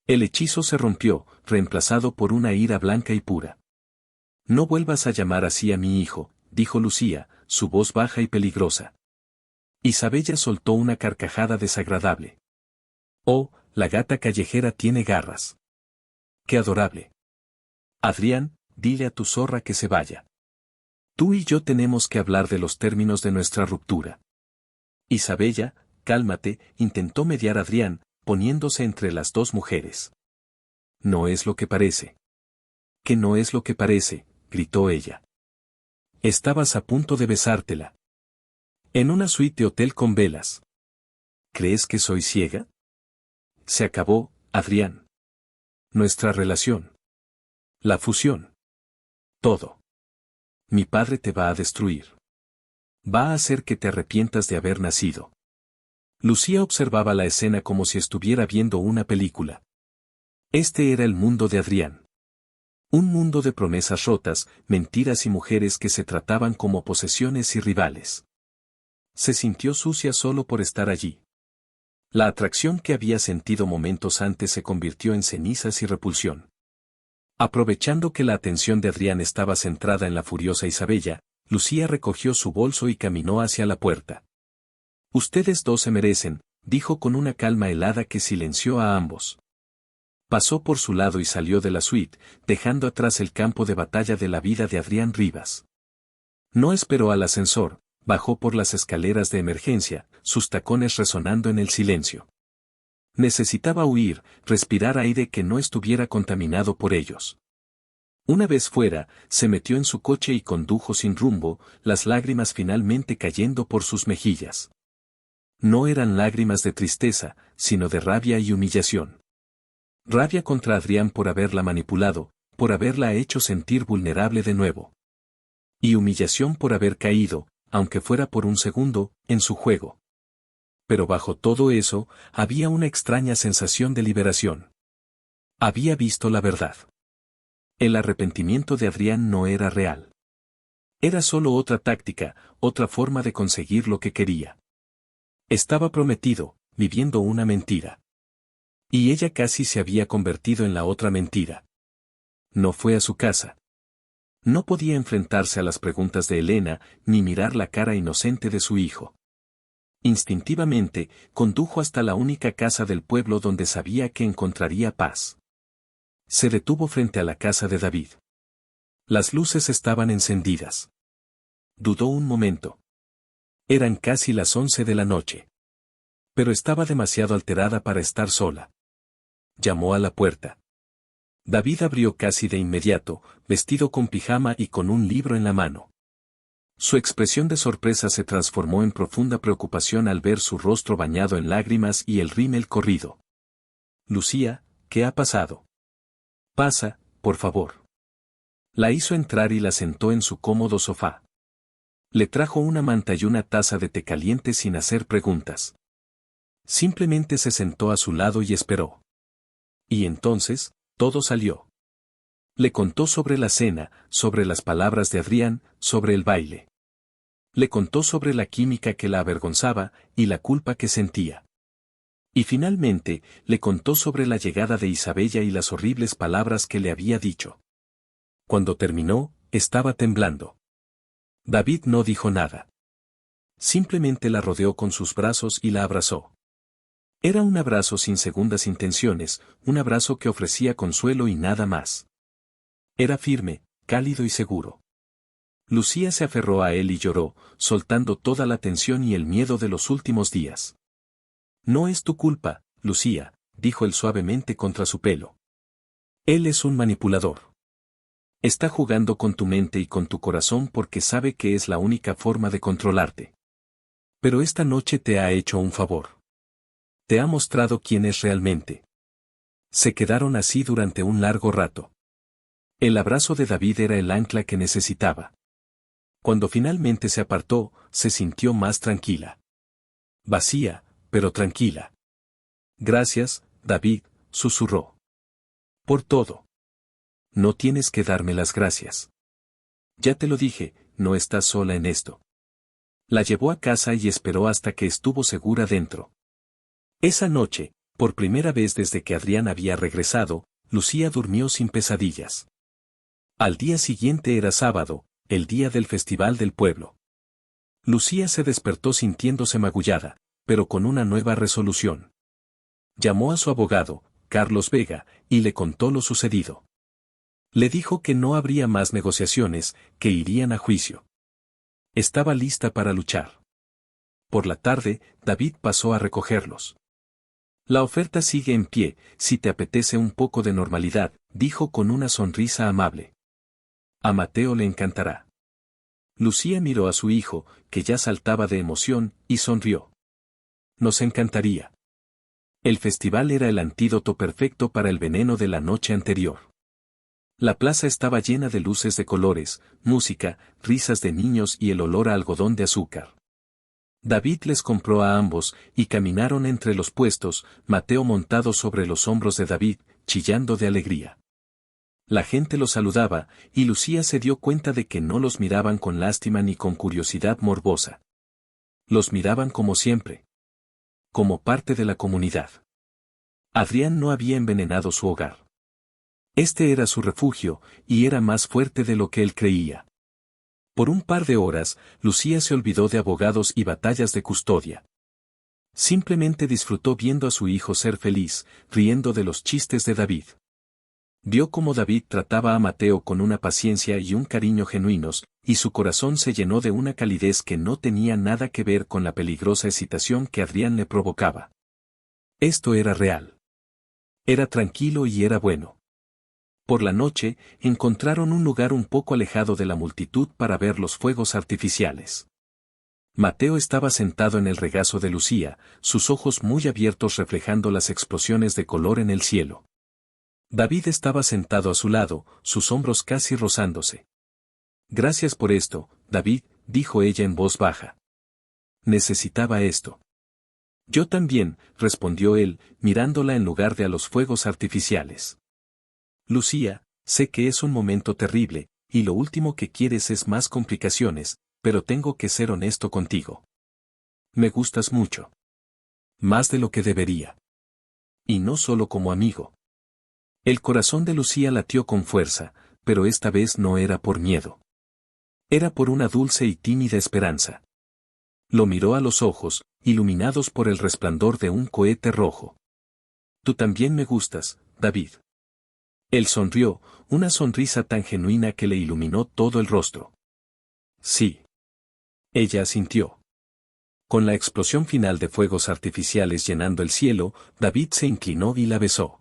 El hechizo se rompió, reemplazado por una ira blanca y pura. No vuelvas a llamar así a mi hijo, dijo Lucía, su voz baja y peligrosa. Isabella soltó una carcajada desagradable. Oh, la gata callejera tiene garras. ¡Qué adorable! Adrián, dile a tu zorra que se vaya. Tú y yo tenemos que hablar de los términos de nuestra ruptura. Isabella, cálmate, intentó mediar Adrián, poniéndose entre las dos mujeres. No es lo que parece. ¿Qué no es lo que parece?, gritó ella. Estabas a punto de besártela. En una suite de hotel con velas. ¿Crees que soy ciega? Se acabó, Adrián. Nuestra relación. La fusión. Todo. Mi padre te va a destruir. Va a hacer que te arrepientas de haber nacido. Lucía observaba la escena como si estuviera viendo una película. Este era el mundo de Adrián. Un mundo de promesas rotas, mentiras y mujeres que se trataban como posesiones y rivales. Se sintió sucia solo por estar allí. La atracción que había sentido momentos antes se convirtió en cenizas y repulsión. Aprovechando que la atención de Adrián estaba centrada en la furiosa Isabella, Lucía recogió su bolso y caminó hacia la puerta. Ustedes dos se merecen, dijo con una calma helada que silenció a ambos. Pasó por su lado y salió de la suite, dejando atrás el campo de batalla de la vida de Adrián Rivas. No esperó al ascensor, bajó por las escaleras de emergencia, sus tacones resonando en el silencio. Necesitaba huir, respirar aire que no estuviera contaminado por ellos. Una vez fuera, se metió en su coche y condujo sin rumbo, las lágrimas finalmente cayendo por sus mejillas. No eran lágrimas de tristeza, sino de rabia y humillación. Rabia contra Adrián por haberla manipulado, por haberla hecho sentir vulnerable de nuevo. Y humillación por haber caído, aunque fuera por un segundo, en su juego. Pero bajo todo eso, había una extraña sensación de liberación. Había visto la verdad. El arrepentimiento de Adrián no era real. Era solo otra táctica, otra forma de conseguir lo que quería. Estaba prometido, viviendo una mentira. Y ella casi se había convertido en la otra mentira. No fue a su casa. No podía enfrentarse a las preguntas de Elena, ni mirar la cara inocente de su hijo. Instintivamente, condujo hasta la única casa del pueblo donde sabía que encontraría paz. Se detuvo frente a la casa de David. Las luces estaban encendidas. Dudó un momento. Eran casi las 11 de la noche. Pero estaba demasiado alterada para estar sola. Llamó a la puerta. David abrió casi de inmediato, vestido con pijama y con un libro en la mano. Su expresión de sorpresa se transformó en profunda preocupación al ver su rostro bañado en lágrimas y el rímel corrido. Lucía, ¿qué ha pasado? Pasa, por favor. La hizo entrar y la sentó en su cómodo sofá. Le trajo una manta y una taza de té caliente sin hacer preguntas. Simplemente se sentó a su lado y esperó. Y entonces, todo salió. Le contó sobre la cena, sobre las palabras de Adrián, sobre el baile. Le contó sobre la química que la avergonzaba y la culpa que sentía. Y finalmente, le contó sobre la llegada de Isabella y las horribles palabras que le había dicho. Cuando terminó, estaba temblando. David no dijo nada. Simplemente la rodeó con sus brazos y la abrazó. Era un abrazo sin segundas intenciones, un abrazo que ofrecía consuelo y nada más. Era firme, cálido y seguro. Lucía se aferró a él y lloró, soltando toda la tensión y el miedo de los últimos días. No es tu culpa, Lucía, dijo él suavemente contra su pelo. Él es un manipulador. Está jugando con tu mente y con tu corazón porque sabe que es la única forma de controlarte. Pero esta noche te ha hecho un favor. Te ha mostrado quién es realmente. Se quedaron así durante un largo rato. El abrazo de David era el ancla que necesitaba. Cuando finalmente se apartó, se sintió más tranquila. Vacía, pero tranquila. Gracias, David, susurró. Por todo. No tienes que darme las gracias. Ya te lo dije, no estás sola en esto. La llevó a casa y esperó hasta que estuvo segura dentro. Esa noche, por primera vez desde que Adrián había regresado, Lucía durmió sin pesadillas. Al día siguiente era sábado, el día del festival del pueblo. Lucía se despertó sintiéndose magullada, pero con una nueva resolución. Llamó a su abogado, Carlos Vega, y le contó lo sucedido. Le dijo que no habría más negociaciones, que irían a juicio. Estaba lista para luchar. Por la tarde, David pasó a recogerlos. La oferta sigue en pie, si te apetece un poco de normalidad, dijo con una sonrisa amable. A Mateo le encantará. Lucía miró a su hijo, que ya saltaba de emoción, y sonrió. Nos encantaría. El festival era el antídoto perfecto para el veneno de la noche anterior. La plaza estaba llena de luces de colores, música, risas de niños y el olor a algodón de azúcar. David les compró a ambos, y caminaron entre los puestos, Mateo montado sobre los hombros de David, chillando de alegría. La gente los saludaba, y Lucía se dio cuenta de que no los miraban con lástima ni con curiosidad morbosa. Los miraban como siempre. Como parte de la comunidad. Adrián no había envenenado su hogar. Este era su refugio, y era más fuerte de lo que él creía. Por un par de horas, Lucía se olvidó de abogados y batallas de custodia. Simplemente disfrutó viendo a su hijo ser feliz, riendo de los chistes de David. Vio cómo David trataba a Mateo con una paciencia y un cariño genuinos, y su corazón se llenó de una calidez que no tenía nada que ver con la peligrosa excitación que Adrián le provocaba. Esto era real. Era tranquilo y era bueno. Por la noche, encontraron un lugar un poco alejado de la multitud para ver los fuegos artificiales. Mateo estaba sentado en el regazo de Lucía, sus ojos muy abiertos reflejando las explosiones de color en el cielo. David estaba sentado a su lado, sus hombros casi rozándose. Gracias por esto, David, dijo ella en voz baja. Necesitaba esto. Yo también, respondió él, mirándola en lugar de a los fuegos artificiales. Lucía, sé que es un momento terrible, y lo último que quieres es más complicaciones, pero tengo que ser honesto contigo. Me gustas mucho. Más de lo que debería. Y no solo como amigo. El corazón de Lucía latió con fuerza, pero esta vez no era por miedo. Era por una dulce y tímida esperanza. Lo miró a los ojos, iluminados por el resplandor de un cohete rojo. Tú también me gustas, David. Él sonrió, una sonrisa tan genuina que le iluminó todo el rostro. Sí. Ella asintió. Con la explosión final de fuegos artificiales llenando el cielo, David se inclinó y la besó.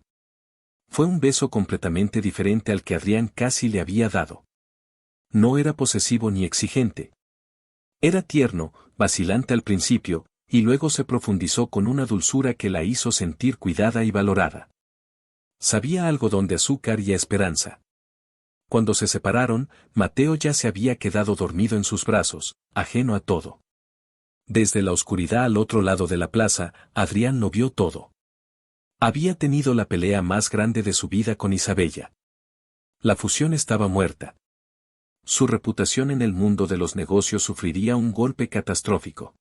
Fue un beso completamente diferente al que Adrián casi le había dado. No era posesivo ni exigente. Era tierno, vacilante al principio, y luego se profundizó con una dulzura que la hizo sentir cuidada y valorada. Sabía algodón de azúcar y a esperanza. Cuando se separaron, Mateo ya se había quedado dormido en sus brazos, ajeno a todo. Desde la oscuridad al otro lado de la plaza, Adrián lo vio todo. Había tenido la pelea más grande de su vida con Isabella. La fusión estaba muerta. Su reputación en el mundo de los negocios sufriría un golpe catastrófico.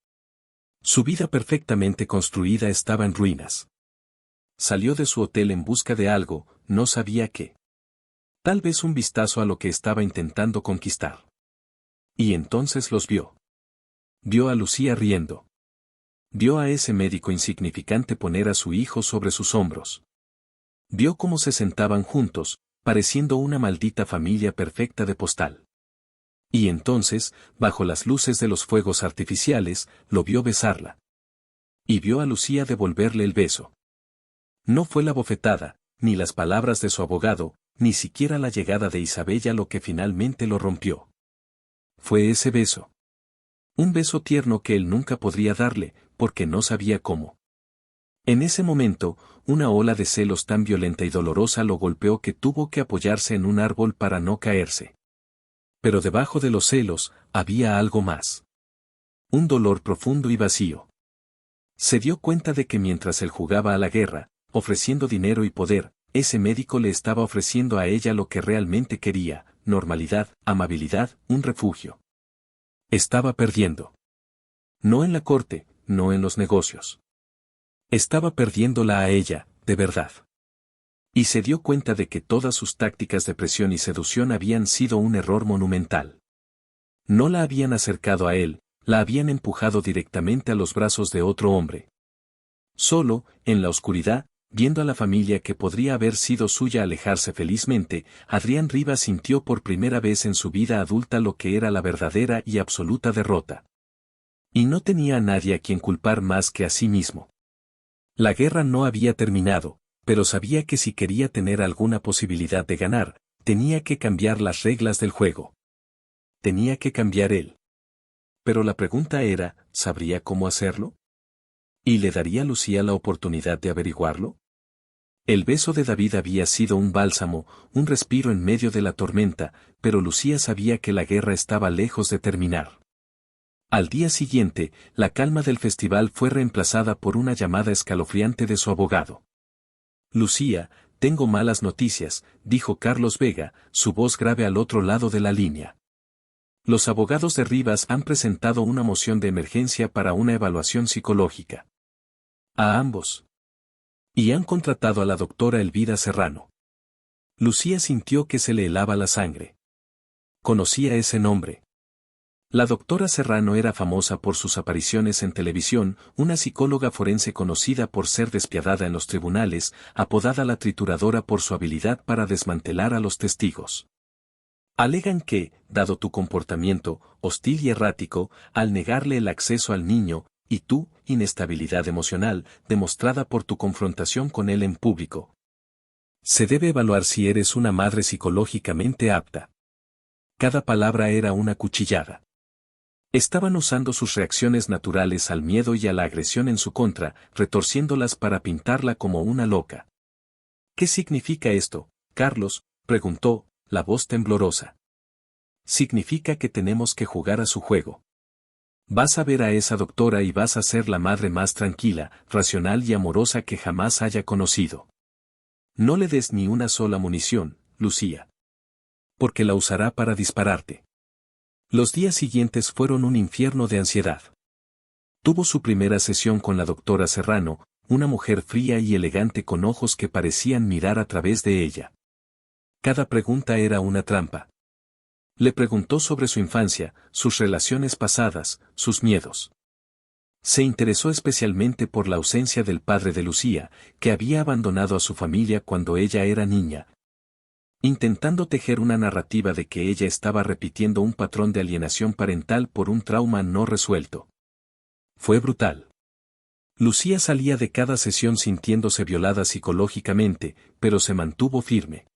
Su vida perfectamente construida estaba en ruinas. Salió de su hotel en busca de algo, no sabía qué. Tal vez un vistazo a lo que estaba intentando conquistar. Y entonces los vio. Vio a Lucía riendo. Vio a ese médico insignificante poner a su hijo sobre sus hombros. Vio cómo se sentaban juntos, pareciendo una maldita familia perfecta de postal. Y entonces, bajo las luces de los fuegos artificiales, lo vio besarla. Y vio a Lucía devolverle el beso. No fue la bofetada, ni las palabras de su abogado, ni siquiera la llegada de Isabella lo que finalmente lo rompió. Fue ese beso. Un beso tierno que él nunca podría darle, porque no sabía cómo. En ese momento, una ola de celos tan violenta y dolorosa lo golpeó que tuvo que apoyarse en un árbol para no caerse. Pero debajo de los celos, había algo más. Un dolor profundo y vacío. Se dio cuenta de que mientras él jugaba a la guerra, ofreciendo dinero y poder, ese médico le estaba ofreciendo a ella lo que realmente quería, normalidad, amabilidad, un refugio. Estaba perdiendo. No en la corte, no en los negocios. Estaba perdiéndola a ella, de verdad. Y se dio cuenta de que todas sus tácticas de presión y seducción habían sido un error monumental. No la habían acercado a él, la habían empujado directamente a los brazos de otro hombre. Solo, en la oscuridad, viendo a la familia que podría haber sido suya alejarse felizmente, Adrián Rivas sintió por primera vez en su vida adulta lo que era la verdadera y absoluta derrota. Y no tenía a nadie a quien culpar más que a sí mismo. La guerra no había terminado, pero sabía que si quería tener alguna posibilidad de ganar, tenía que cambiar las reglas del juego. Tenía que cambiar él. Pero la pregunta era, ¿sabría cómo hacerlo? ¿Y le daría a Lucía la oportunidad de averiguarlo? El beso de David había sido un bálsamo, un respiro en medio de la tormenta, pero Lucía sabía que la guerra estaba lejos de terminar. Al día siguiente, la calma del festival fue reemplazada por una llamada escalofriante de su abogado. Lucía, tengo malas noticias, dijo Carlos Vega, su voz grave al otro lado de la línea. Los abogados de Rivas han presentado una moción de emergencia para una evaluación psicológica. A ambos. Y han contratado a la doctora Elvira Serrano. Lucía sintió que se le helaba la sangre. Conocía ese nombre. La doctora Serrano era famosa por sus apariciones en televisión, una psicóloga forense conocida por ser despiadada en los tribunales, apodada la trituradora por su habilidad para desmantelar a los testigos. Alegan que, dado tu comportamiento, hostil y errático, al negarle el acceso al niño, y tu inestabilidad emocional, demostrada por tu confrontación con él en público, se debe evaluar si eres una madre psicológicamente apta. Cada palabra era una cuchillada. Estaban usando sus reacciones naturales al miedo y a la agresión en su contra, retorciéndolas para pintarla como una loca. ¿Qué significa esto, Carlos?, preguntó, la voz temblorosa. Significa que tenemos que jugar a su juego. Vas a ver a esa doctora y vas a ser la madre más tranquila, racional y amorosa que jamás haya conocido. No le des ni una sola munición, Lucía. Porque la usará para dispararte. Los días siguientes fueron un infierno de ansiedad. Tuvo su primera sesión con la doctora Serrano, una mujer fría y elegante con ojos que parecían mirar a través de ella. Cada pregunta era una trampa. Le preguntó sobre su infancia, sus relaciones pasadas, sus miedos. Se interesó especialmente por la ausencia del padre de Lucía, que había abandonado a su familia cuando ella era niña, intentando tejer una narrativa de que ella estaba repitiendo un patrón de alienación parental por un trauma no resuelto. Fue brutal. Lucía salía de cada sesión sintiéndose violada psicológicamente, pero se mantuvo firme.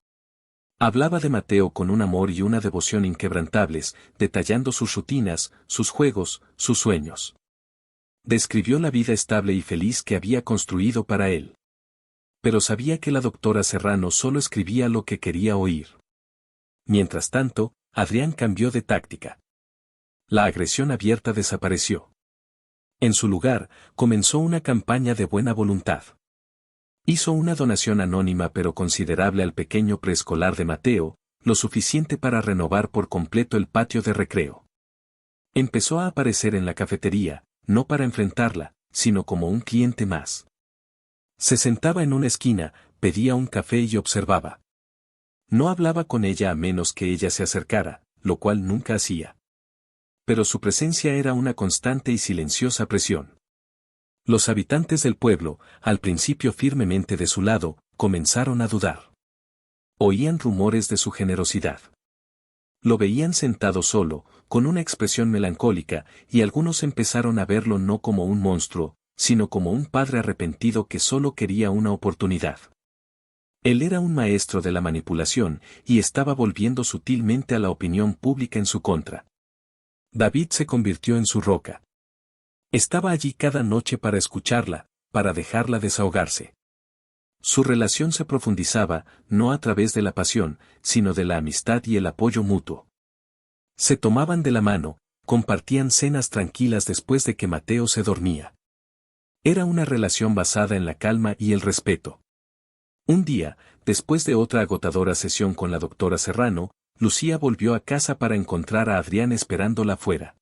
Hablaba de Mateo con un amor y una devoción inquebrantables, detallando sus rutinas, sus juegos, sus sueños. Describió la vida estable y feliz que había construido para él. Pero sabía que la doctora Serrano solo escribía lo que quería oír. Mientras tanto, Adrián cambió de táctica. La agresión abierta desapareció. En su lugar, comenzó una campaña de buena voluntad. Hizo una donación anónima pero considerable al pequeño preescolar de Mateo, lo suficiente para renovar por completo el patio de recreo. Empezó a aparecer en la cafetería, no para enfrentarla, sino como un cliente más. Se sentaba en una esquina, pedía un café y observaba. No hablaba con ella a menos que ella se acercara, lo cual nunca hacía. Pero su presencia era una constante y silenciosa presión. Los habitantes del pueblo, al principio firmemente de su lado, comenzaron a dudar. Oían rumores de su generosidad. Lo veían sentado solo, con una expresión melancólica, y algunos empezaron a verlo no como un monstruo, sino como un padre arrepentido que solo quería una oportunidad. Él era un maestro de la manipulación, y estaba volviendo sutilmente a la opinión pública en su contra. David se convirtió en su roca. Estaba allí cada noche para escucharla, para dejarla desahogarse. Su relación se profundizaba, no a través de la pasión, sino de la amistad y el apoyo mutuo. Se tomaban de la mano, compartían cenas tranquilas después de que Mateo se dormía. Era una relación basada en la calma y el respeto. Un día, después de otra agotadora sesión con la doctora Serrano, Lucía volvió a casa para encontrar a Adrián esperándola afuera.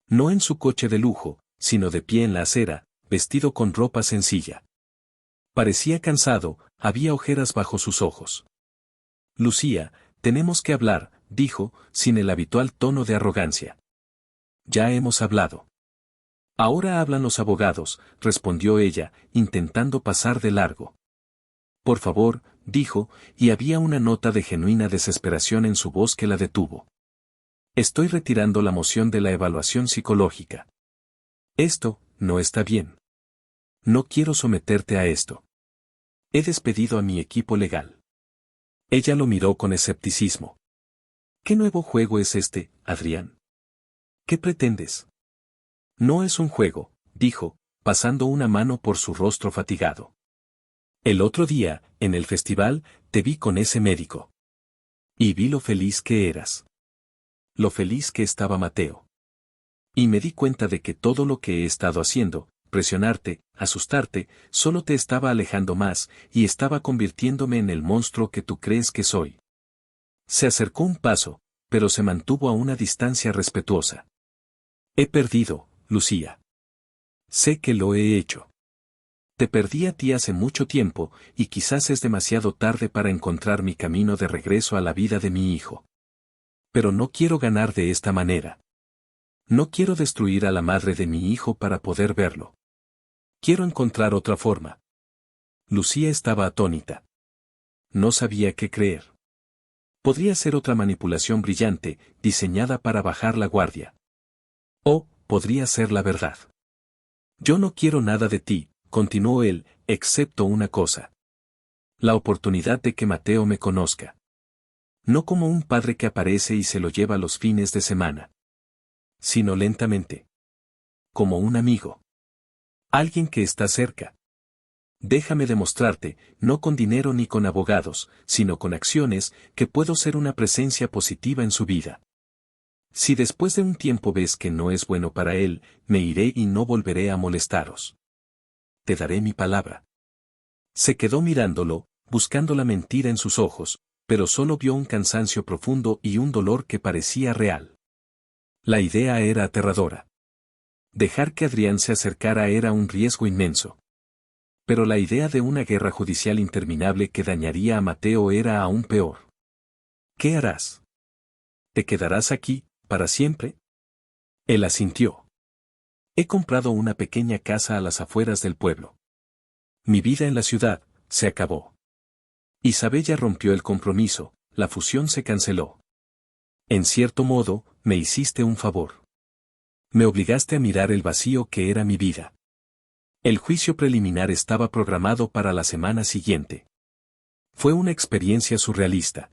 No en su coche de lujo, sino de pie en la acera, vestido con ropa sencilla. Parecía cansado, había ojeras bajo sus ojos. Lucía, tenemos que hablar, dijo, sin el habitual tono de arrogancia. Ya hemos hablado. Ahora hablan los abogados, respondió ella, intentando pasar de largo. Por favor, dijo, y había una nota de genuina desesperación en su voz que la detuvo. Estoy retirando la moción de la evaluación psicológica. Esto, no está bien. No quiero someterte a esto. He despedido a mi equipo legal. Ella lo miró con escepticismo. ¿Qué nuevo juego es este, Adrián? ¿Qué pretendes? No es un juego, dijo, pasando una mano por su rostro fatigado. El otro día, en el festival, te vi con ese médico. Y vi lo feliz que eras. Lo feliz que estaba Mateo. Y me di cuenta de que todo lo que he estado haciendo, presionarte, asustarte, solo te estaba alejando más, y estaba convirtiéndome en el monstruo que tú crees que soy. Se acercó un paso, pero se mantuvo a una distancia respetuosa. He perdido, Lucía. Sé que lo he hecho. Te perdí a ti hace mucho tiempo, y quizás es demasiado tarde para encontrar mi camino de regreso a la vida de mi hijo. Pero no quiero ganar de esta manera. No quiero destruir a la madre de mi hijo para poder verlo. Quiero encontrar otra forma. Lucía estaba atónita. No sabía qué creer. Podría ser otra manipulación brillante, diseñada para bajar la guardia. O, podría ser la verdad. Yo no quiero nada de ti, continuó él, excepto una cosa. La oportunidad de que Mateo me conozca. No como un padre que aparece y se lo lleva los fines de semana. Sino lentamente. Como un amigo. Alguien que está cerca. Déjame demostrarte, no con dinero ni con abogados, sino con acciones, que puedo ser una presencia positiva en su vida. Si después de un tiempo ves que no es bueno para él, me iré y no volveré a molestaros. Te daré mi palabra. Se quedó mirándolo, buscando la mentira en sus ojos, pero solo vio un cansancio profundo y un dolor que parecía real. La idea era aterradora. Dejar que Adrián se acercara era un riesgo inmenso. Pero la idea de una guerra judicial interminable que dañaría a Mateo era aún peor. ¿Qué harás? ¿Te quedarás aquí, para siempre? Él asintió. He comprado una pequeña casa a las afueras del pueblo. Mi vida en la ciudad se acabó. Isabella rompió el compromiso, la fusión se canceló. En cierto modo, me hiciste un favor. Me obligaste a mirar el vacío que era mi vida. El juicio preliminar estaba programado para la semana siguiente. Fue una experiencia surrealista.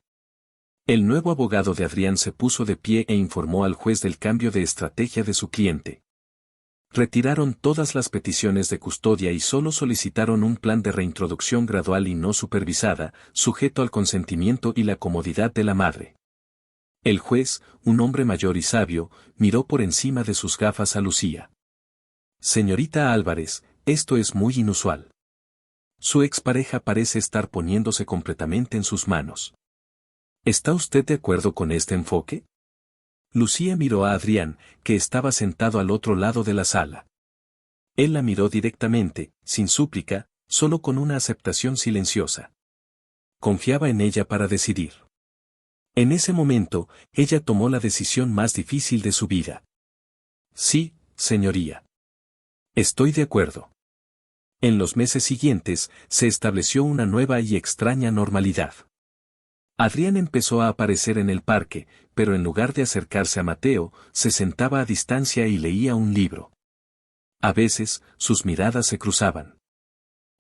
El nuevo abogado de Adrián se puso de pie e informó al juez del cambio de estrategia de su cliente. Retiraron todas las peticiones de custodia y solo solicitaron un plan de reintroducción gradual y no supervisada, sujeto al consentimiento y la comodidad de la madre. El juez, un hombre mayor y sabio, miró por encima de sus gafas a Lucía. Señorita Álvarez, esto es muy inusual. Su expareja parece estar poniéndose completamente en sus manos. ¿Está usted de acuerdo con este enfoque? Lucía miró a Adrián, que estaba sentado al otro lado de la sala. Él la miró directamente, sin súplica, solo con una aceptación silenciosa. Confiaba en ella para decidir. En ese momento, ella tomó la decisión más difícil de su vida. Sí, señoría. Estoy de acuerdo. En los meses siguientes, se estableció una nueva y extraña normalidad. Adrián empezó a aparecer en el parque, pero en lugar de acercarse a Mateo, se sentaba a distancia y leía un libro. A veces, sus miradas se cruzaban.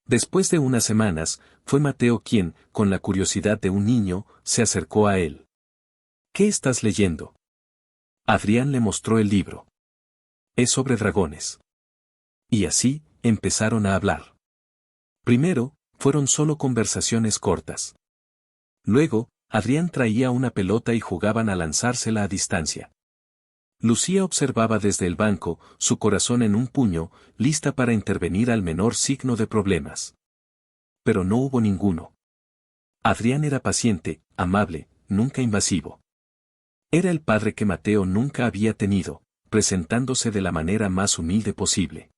Después de unas semanas, fue Mateo quien, con la curiosidad de un niño, se acercó a él. ¿Qué estás leyendo? Adrián le mostró el libro. Es sobre dragones. Y así, empezaron a hablar. Primero, fueron solo conversaciones cortas. Luego, Adrián traía una pelota y jugaban a lanzársela a distancia. Lucía observaba desde el banco, su corazón en un puño, lista para intervenir al menor signo de problemas. Pero no hubo ninguno. Adrián era paciente, amable, nunca invasivo. Era el padre que Mateo nunca había tenido, presentándose de la manera más humilde posible.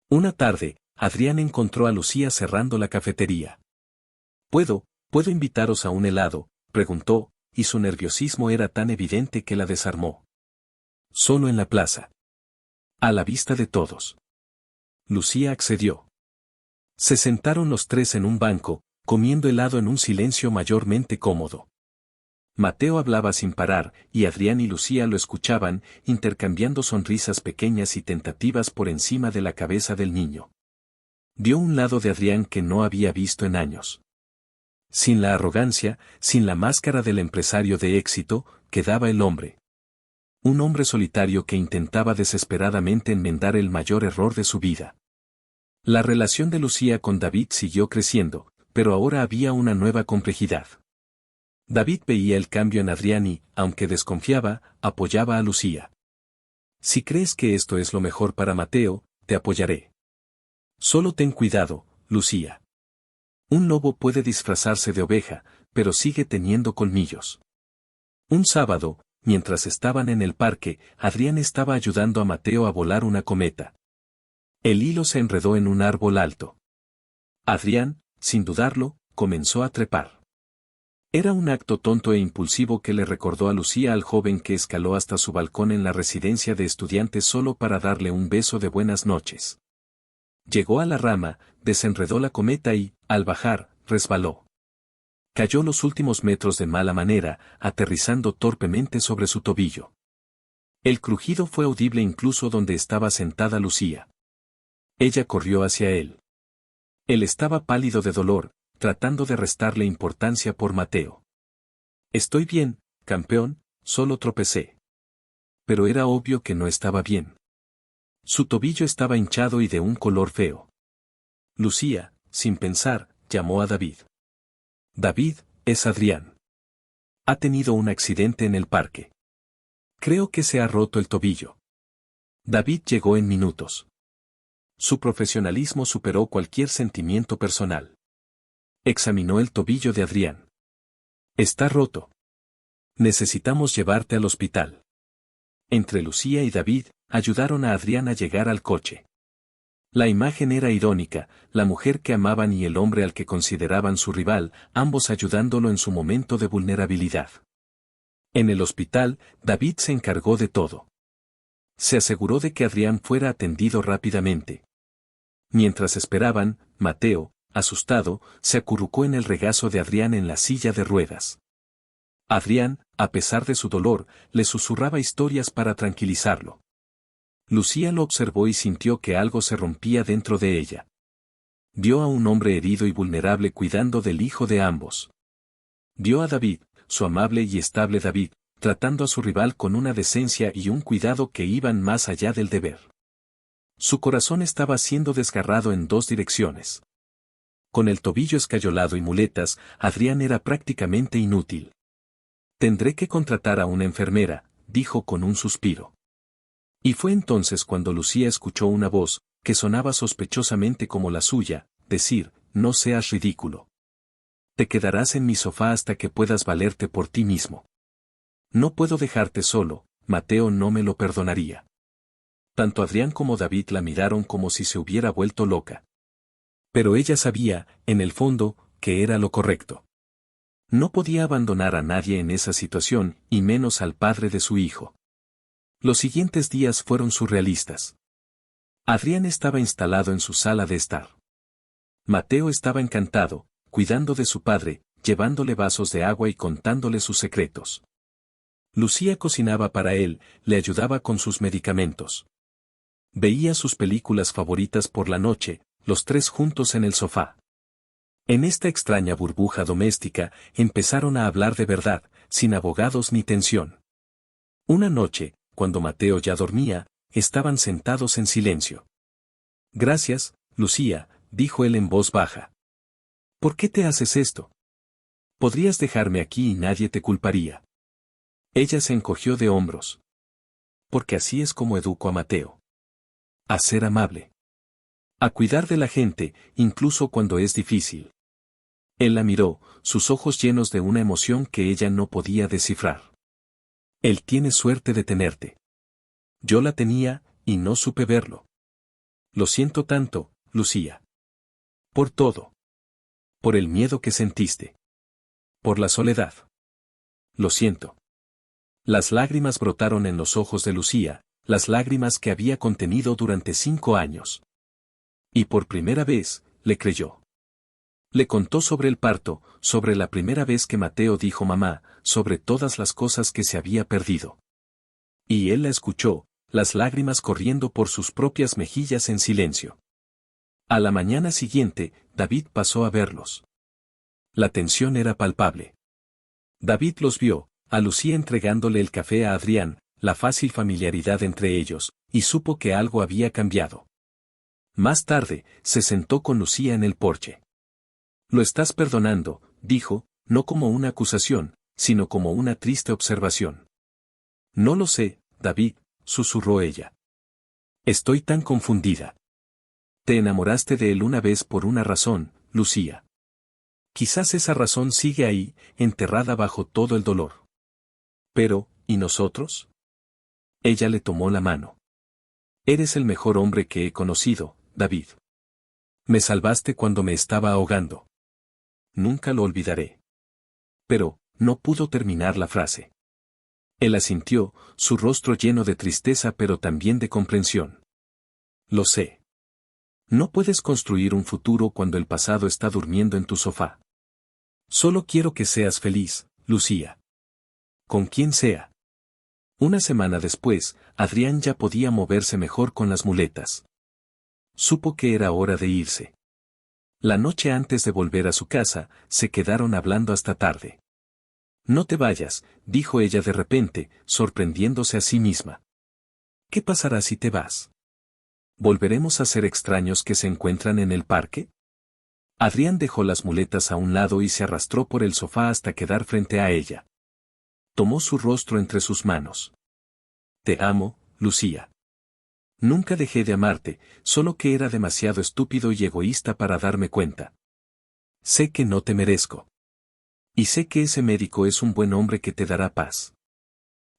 Una tarde, Adrián encontró a Lucía cerrando la cafetería. ¿Puedo invitaros a un helado?, preguntó, y su nerviosismo era tan evidente que la desarmó. Solo en la plaza. A la vista de todos. Lucía accedió. Se sentaron los tres en un banco, comiendo helado en un silencio mayormente cómodo. Mateo hablaba sin parar, y Adrián y Lucía lo escuchaban, intercambiando sonrisas pequeñas y tentativas por encima de la cabeza del niño. Vio un lado de Adrián que no había visto en años. Sin la arrogancia, sin la máscara del empresario de éxito, quedaba el hombre. Un hombre solitario que intentaba desesperadamente enmendar el mayor error de su vida. La relación de Lucía con David siguió creciendo, pero ahora había una nueva complejidad. David veía el cambio en Adrián y, aunque desconfiaba, apoyaba a Lucía. Si crees que esto es lo mejor para Mateo, te apoyaré. Solo ten cuidado, Lucía. Un lobo puede disfrazarse de oveja, pero sigue teniendo colmillos. Un sábado, mientras estaban en el parque, Adrián estaba ayudando a Mateo a volar una cometa. El hilo se enredó en un árbol alto. Adrián, sin dudarlo, comenzó a trepar. Era un acto tonto e impulsivo que le recordó a Lucía al joven que escaló hasta su balcón en la residencia de estudiantes solo para darle un beso de buenas noches. Llegó a la rama, desenredó la cometa y, al bajar, resbaló. Cayó los últimos metros de mala manera, aterrizando torpemente sobre su tobillo. El crujido fue audible incluso donde estaba sentada Lucía. Ella corrió hacia él. Él estaba pálido de dolor, tratando de restarle importancia por Mateo. Estoy bien, campeón, solo tropecé. Pero era obvio que no estaba bien. Su tobillo estaba hinchado y de un color feo. Lucía, sin pensar, llamó a David. David, es Adrián. Ha tenido un accidente en el parque. Creo que se ha roto el tobillo. David llegó en minutos. Su profesionalismo superó cualquier sentimiento personal. Examinó el tobillo de Adrián. Está roto. Necesitamos llevarte al hospital. Entre Lucía y David, ayudaron a Adrián a llegar al coche. La imagen era irónica, la mujer que amaban y el hombre al que consideraban su rival, ambos ayudándolo en su momento de vulnerabilidad. En el hospital, David se encargó de todo. Se aseguró de que Adrián fuera atendido rápidamente. Mientras esperaban, Mateo, asustado, se acurrucó en el regazo de Adrián en la silla de ruedas. Adrián, a pesar de su dolor, le susurraba historias para tranquilizarlo. Lucía lo observó y sintió que algo se rompía dentro de ella. Vio a un hombre herido y vulnerable cuidando del hijo de ambos. Vio a David, su amable y estable David, tratando a su rival con una decencia y un cuidado que iban más allá del deber. Su corazón estaba siendo desgarrado en dos direcciones. Con el tobillo escayolado y muletas, Adrián era prácticamente inútil. Tendré que contratar a una enfermera, dijo con un suspiro. Y fue entonces cuando Lucía escuchó una voz, que sonaba sospechosamente como la suya, decir, no seas ridículo. Te quedarás en mi sofá hasta que puedas valerte por ti mismo. No puedo dejarte solo, Mateo no me lo perdonaría. Tanto Adrián como David la miraron como si se hubiera vuelto loca. Pero ella sabía, en el fondo, que era lo correcto. No podía abandonar a nadie en esa situación, y menos al padre de su hijo. Los siguientes días fueron surrealistas. Adrián estaba instalado en su sala de estar. Mateo estaba encantado, cuidando de su padre, llevándole vasos de agua y contándole sus secretos. Lucía cocinaba para él, le ayudaba con sus medicamentos. Veía sus películas favoritas por la noche, los tres juntos en el sofá. En esta extraña burbuja doméstica, empezaron a hablar de verdad, sin abogados ni tensión. Una noche, cuando Mateo ya dormía, estaban sentados en silencio. Gracias, Lucía, dijo él en voz baja. ¿Por qué te haces esto? Podrías dejarme aquí y nadie te culparía. Ella se encogió de hombros. Porque así es como educo a Mateo. A ser amable. A cuidar de la gente, incluso cuando es difícil. Él la miró, sus ojos llenos de una emoción que ella no podía descifrar. Él tiene suerte de tenerte. Yo la tenía, y no supe verlo. Lo siento tanto, Lucía. Por todo. Por el miedo que sentiste. Por la soledad. Lo siento. Las lágrimas brotaron en los ojos de Lucía, las lágrimas que había contenido durante 5 años. Y por primera vez, le creyó. Le contó sobre el parto, sobre la primera vez que Mateo dijo mamá, sobre todas las cosas que se había perdido. Y él la escuchó, las lágrimas corriendo por sus propias mejillas en silencio. A la mañana siguiente, David pasó a verlos. La tensión era palpable. David los vio, a Lucía entregándole el café a Adrián, la fácil familiaridad entre ellos, y supo que algo había cambiado. Más tarde, se sentó con Lucía en el porche. Lo estás perdonando, dijo, no como una acusación, sino como una triste observación. No lo sé, David, susurró ella. Estoy tan confundida. Te enamoraste de él una vez por una razón, Lucía. Quizás esa razón sigue ahí, enterrada bajo todo el dolor. Pero, ¿y nosotros? Ella le tomó la mano. Eres el mejor hombre que he conocido, David. Me salvaste cuando me estaba ahogando. Nunca lo olvidaré. Pero, no pudo terminar la frase. Él asintió, su rostro lleno de tristeza pero también de comprensión. Lo sé. No puedes construir un futuro cuando el pasado está durmiendo en tu sofá. Solo quiero que seas feliz, Lucía. Con quien sea. Una semana después, Adrián ya podía moverse mejor con las muletas. Supo que era hora de irse. La noche antes de volver a su casa, se quedaron hablando hasta tarde. No te vayas, dijo ella de repente, sorprendiéndose a sí misma. ¿Qué pasará si te vas? ¿Volveremos a ser extraños que se encuentran en el parque? Adrián dejó las muletas a un lado y se arrastró por el sofá hasta quedar frente a ella. Tomó su rostro entre sus manos. Te amo, Lucía. Nunca dejé de amarte, solo que era demasiado estúpido y egoísta para darme cuenta. Sé que no te merezco. Y sé que ese médico es un buen hombre que te dará paz.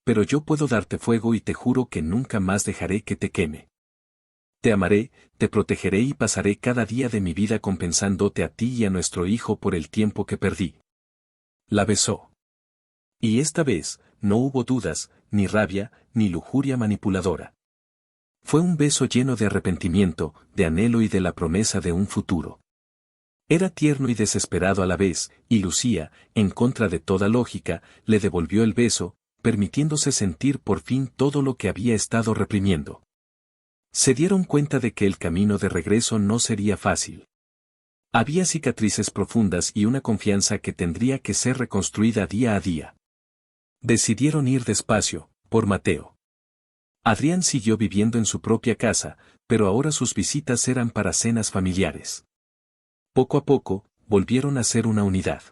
Pero yo puedo darte fuego y te juro que nunca más dejaré que te queme. Te amaré, te protegeré y pasaré cada día de mi vida compensándote a ti y a nuestro hijo por el tiempo que perdí. La besó. Y esta vez, no hubo dudas, ni rabia, ni lujuria manipuladora. Fue un beso lleno de arrepentimiento, de anhelo y de la promesa de un futuro. Era tierno y desesperado a la vez, y Lucía, en contra de toda lógica, le devolvió el beso, permitiéndose sentir por fin todo lo que había estado reprimiendo. Se dieron cuenta de que el camino de regreso no sería fácil. Había cicatrices profundas y una confianza que tendría que ser reconstruida día a día. Decidieron ir despacio, por Mateo. Adrián siguió viviendo en su propia casa, pero ahora sus visitas eran para cenas familiares. Poco a poco, volvieron a ser una unidad.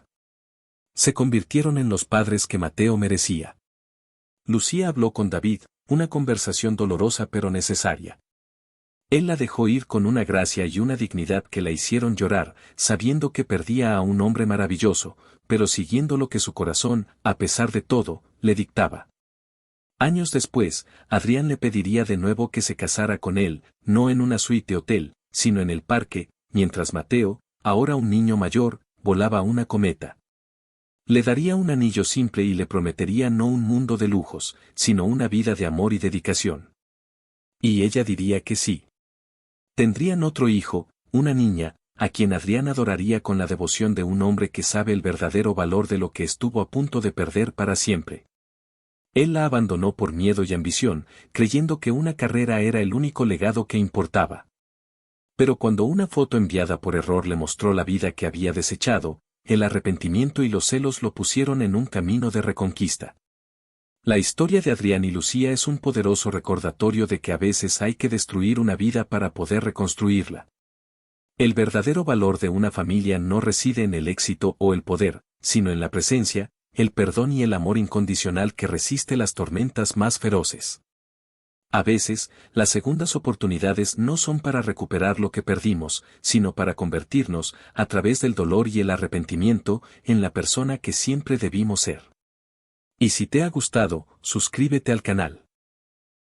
Se convirtieron en los padres que Mateo merecía. Lucía habló con David, una conversación dolorosa pero necesaria. Él la dejó ir con una gracia y una dignidad que la hicieron llorar, sabiendo que perdía a un hombre maravilloso, pero siguiendo lo que su corazón, a pesar de todo, le dictaba. Años después, Adrián le pediría de nuevo que se casara con él, no en una suite hotel, sino en el parque, mientras Mateo, ahora un niño mayor, volaba una cometa. Le daría un anillo simple y le prometería no un mundo de lujos, sino una vida de amor y dedicación. Y ella diría que sí. Tendrían otro hijo, una niña, a quien Adrián adoraría con la devoción de un hombre que sabe el verdadero valor de lo que estuvo a punto de perder para siempre. Él la abandonó por miedo y ambición, creyendo que una carrera era el único legado que importaba. Pero cuando una foto enviada por error le mostró la vida que había desechado, el arrepentimiento y los celos lo pusieron en un camino de reconquista. La historia de Adrián y Lucía es un poderoso recordatorio de que a veces hay que destruir una vida para poder reconstruirla. El verdadero valor de una familia no reside en el éxito o el poder, sino en la presencia, el perdón y el amor incondicional que resiste las tormentas más feroces. A veces, las segundas oportunidades no son para recuperar lo que perdimos, sino para convertirnos, a través del dolor y el arrepentimiento, en la persona que siempre debimos ser. Y si te ha gustado, suscríbete al canal.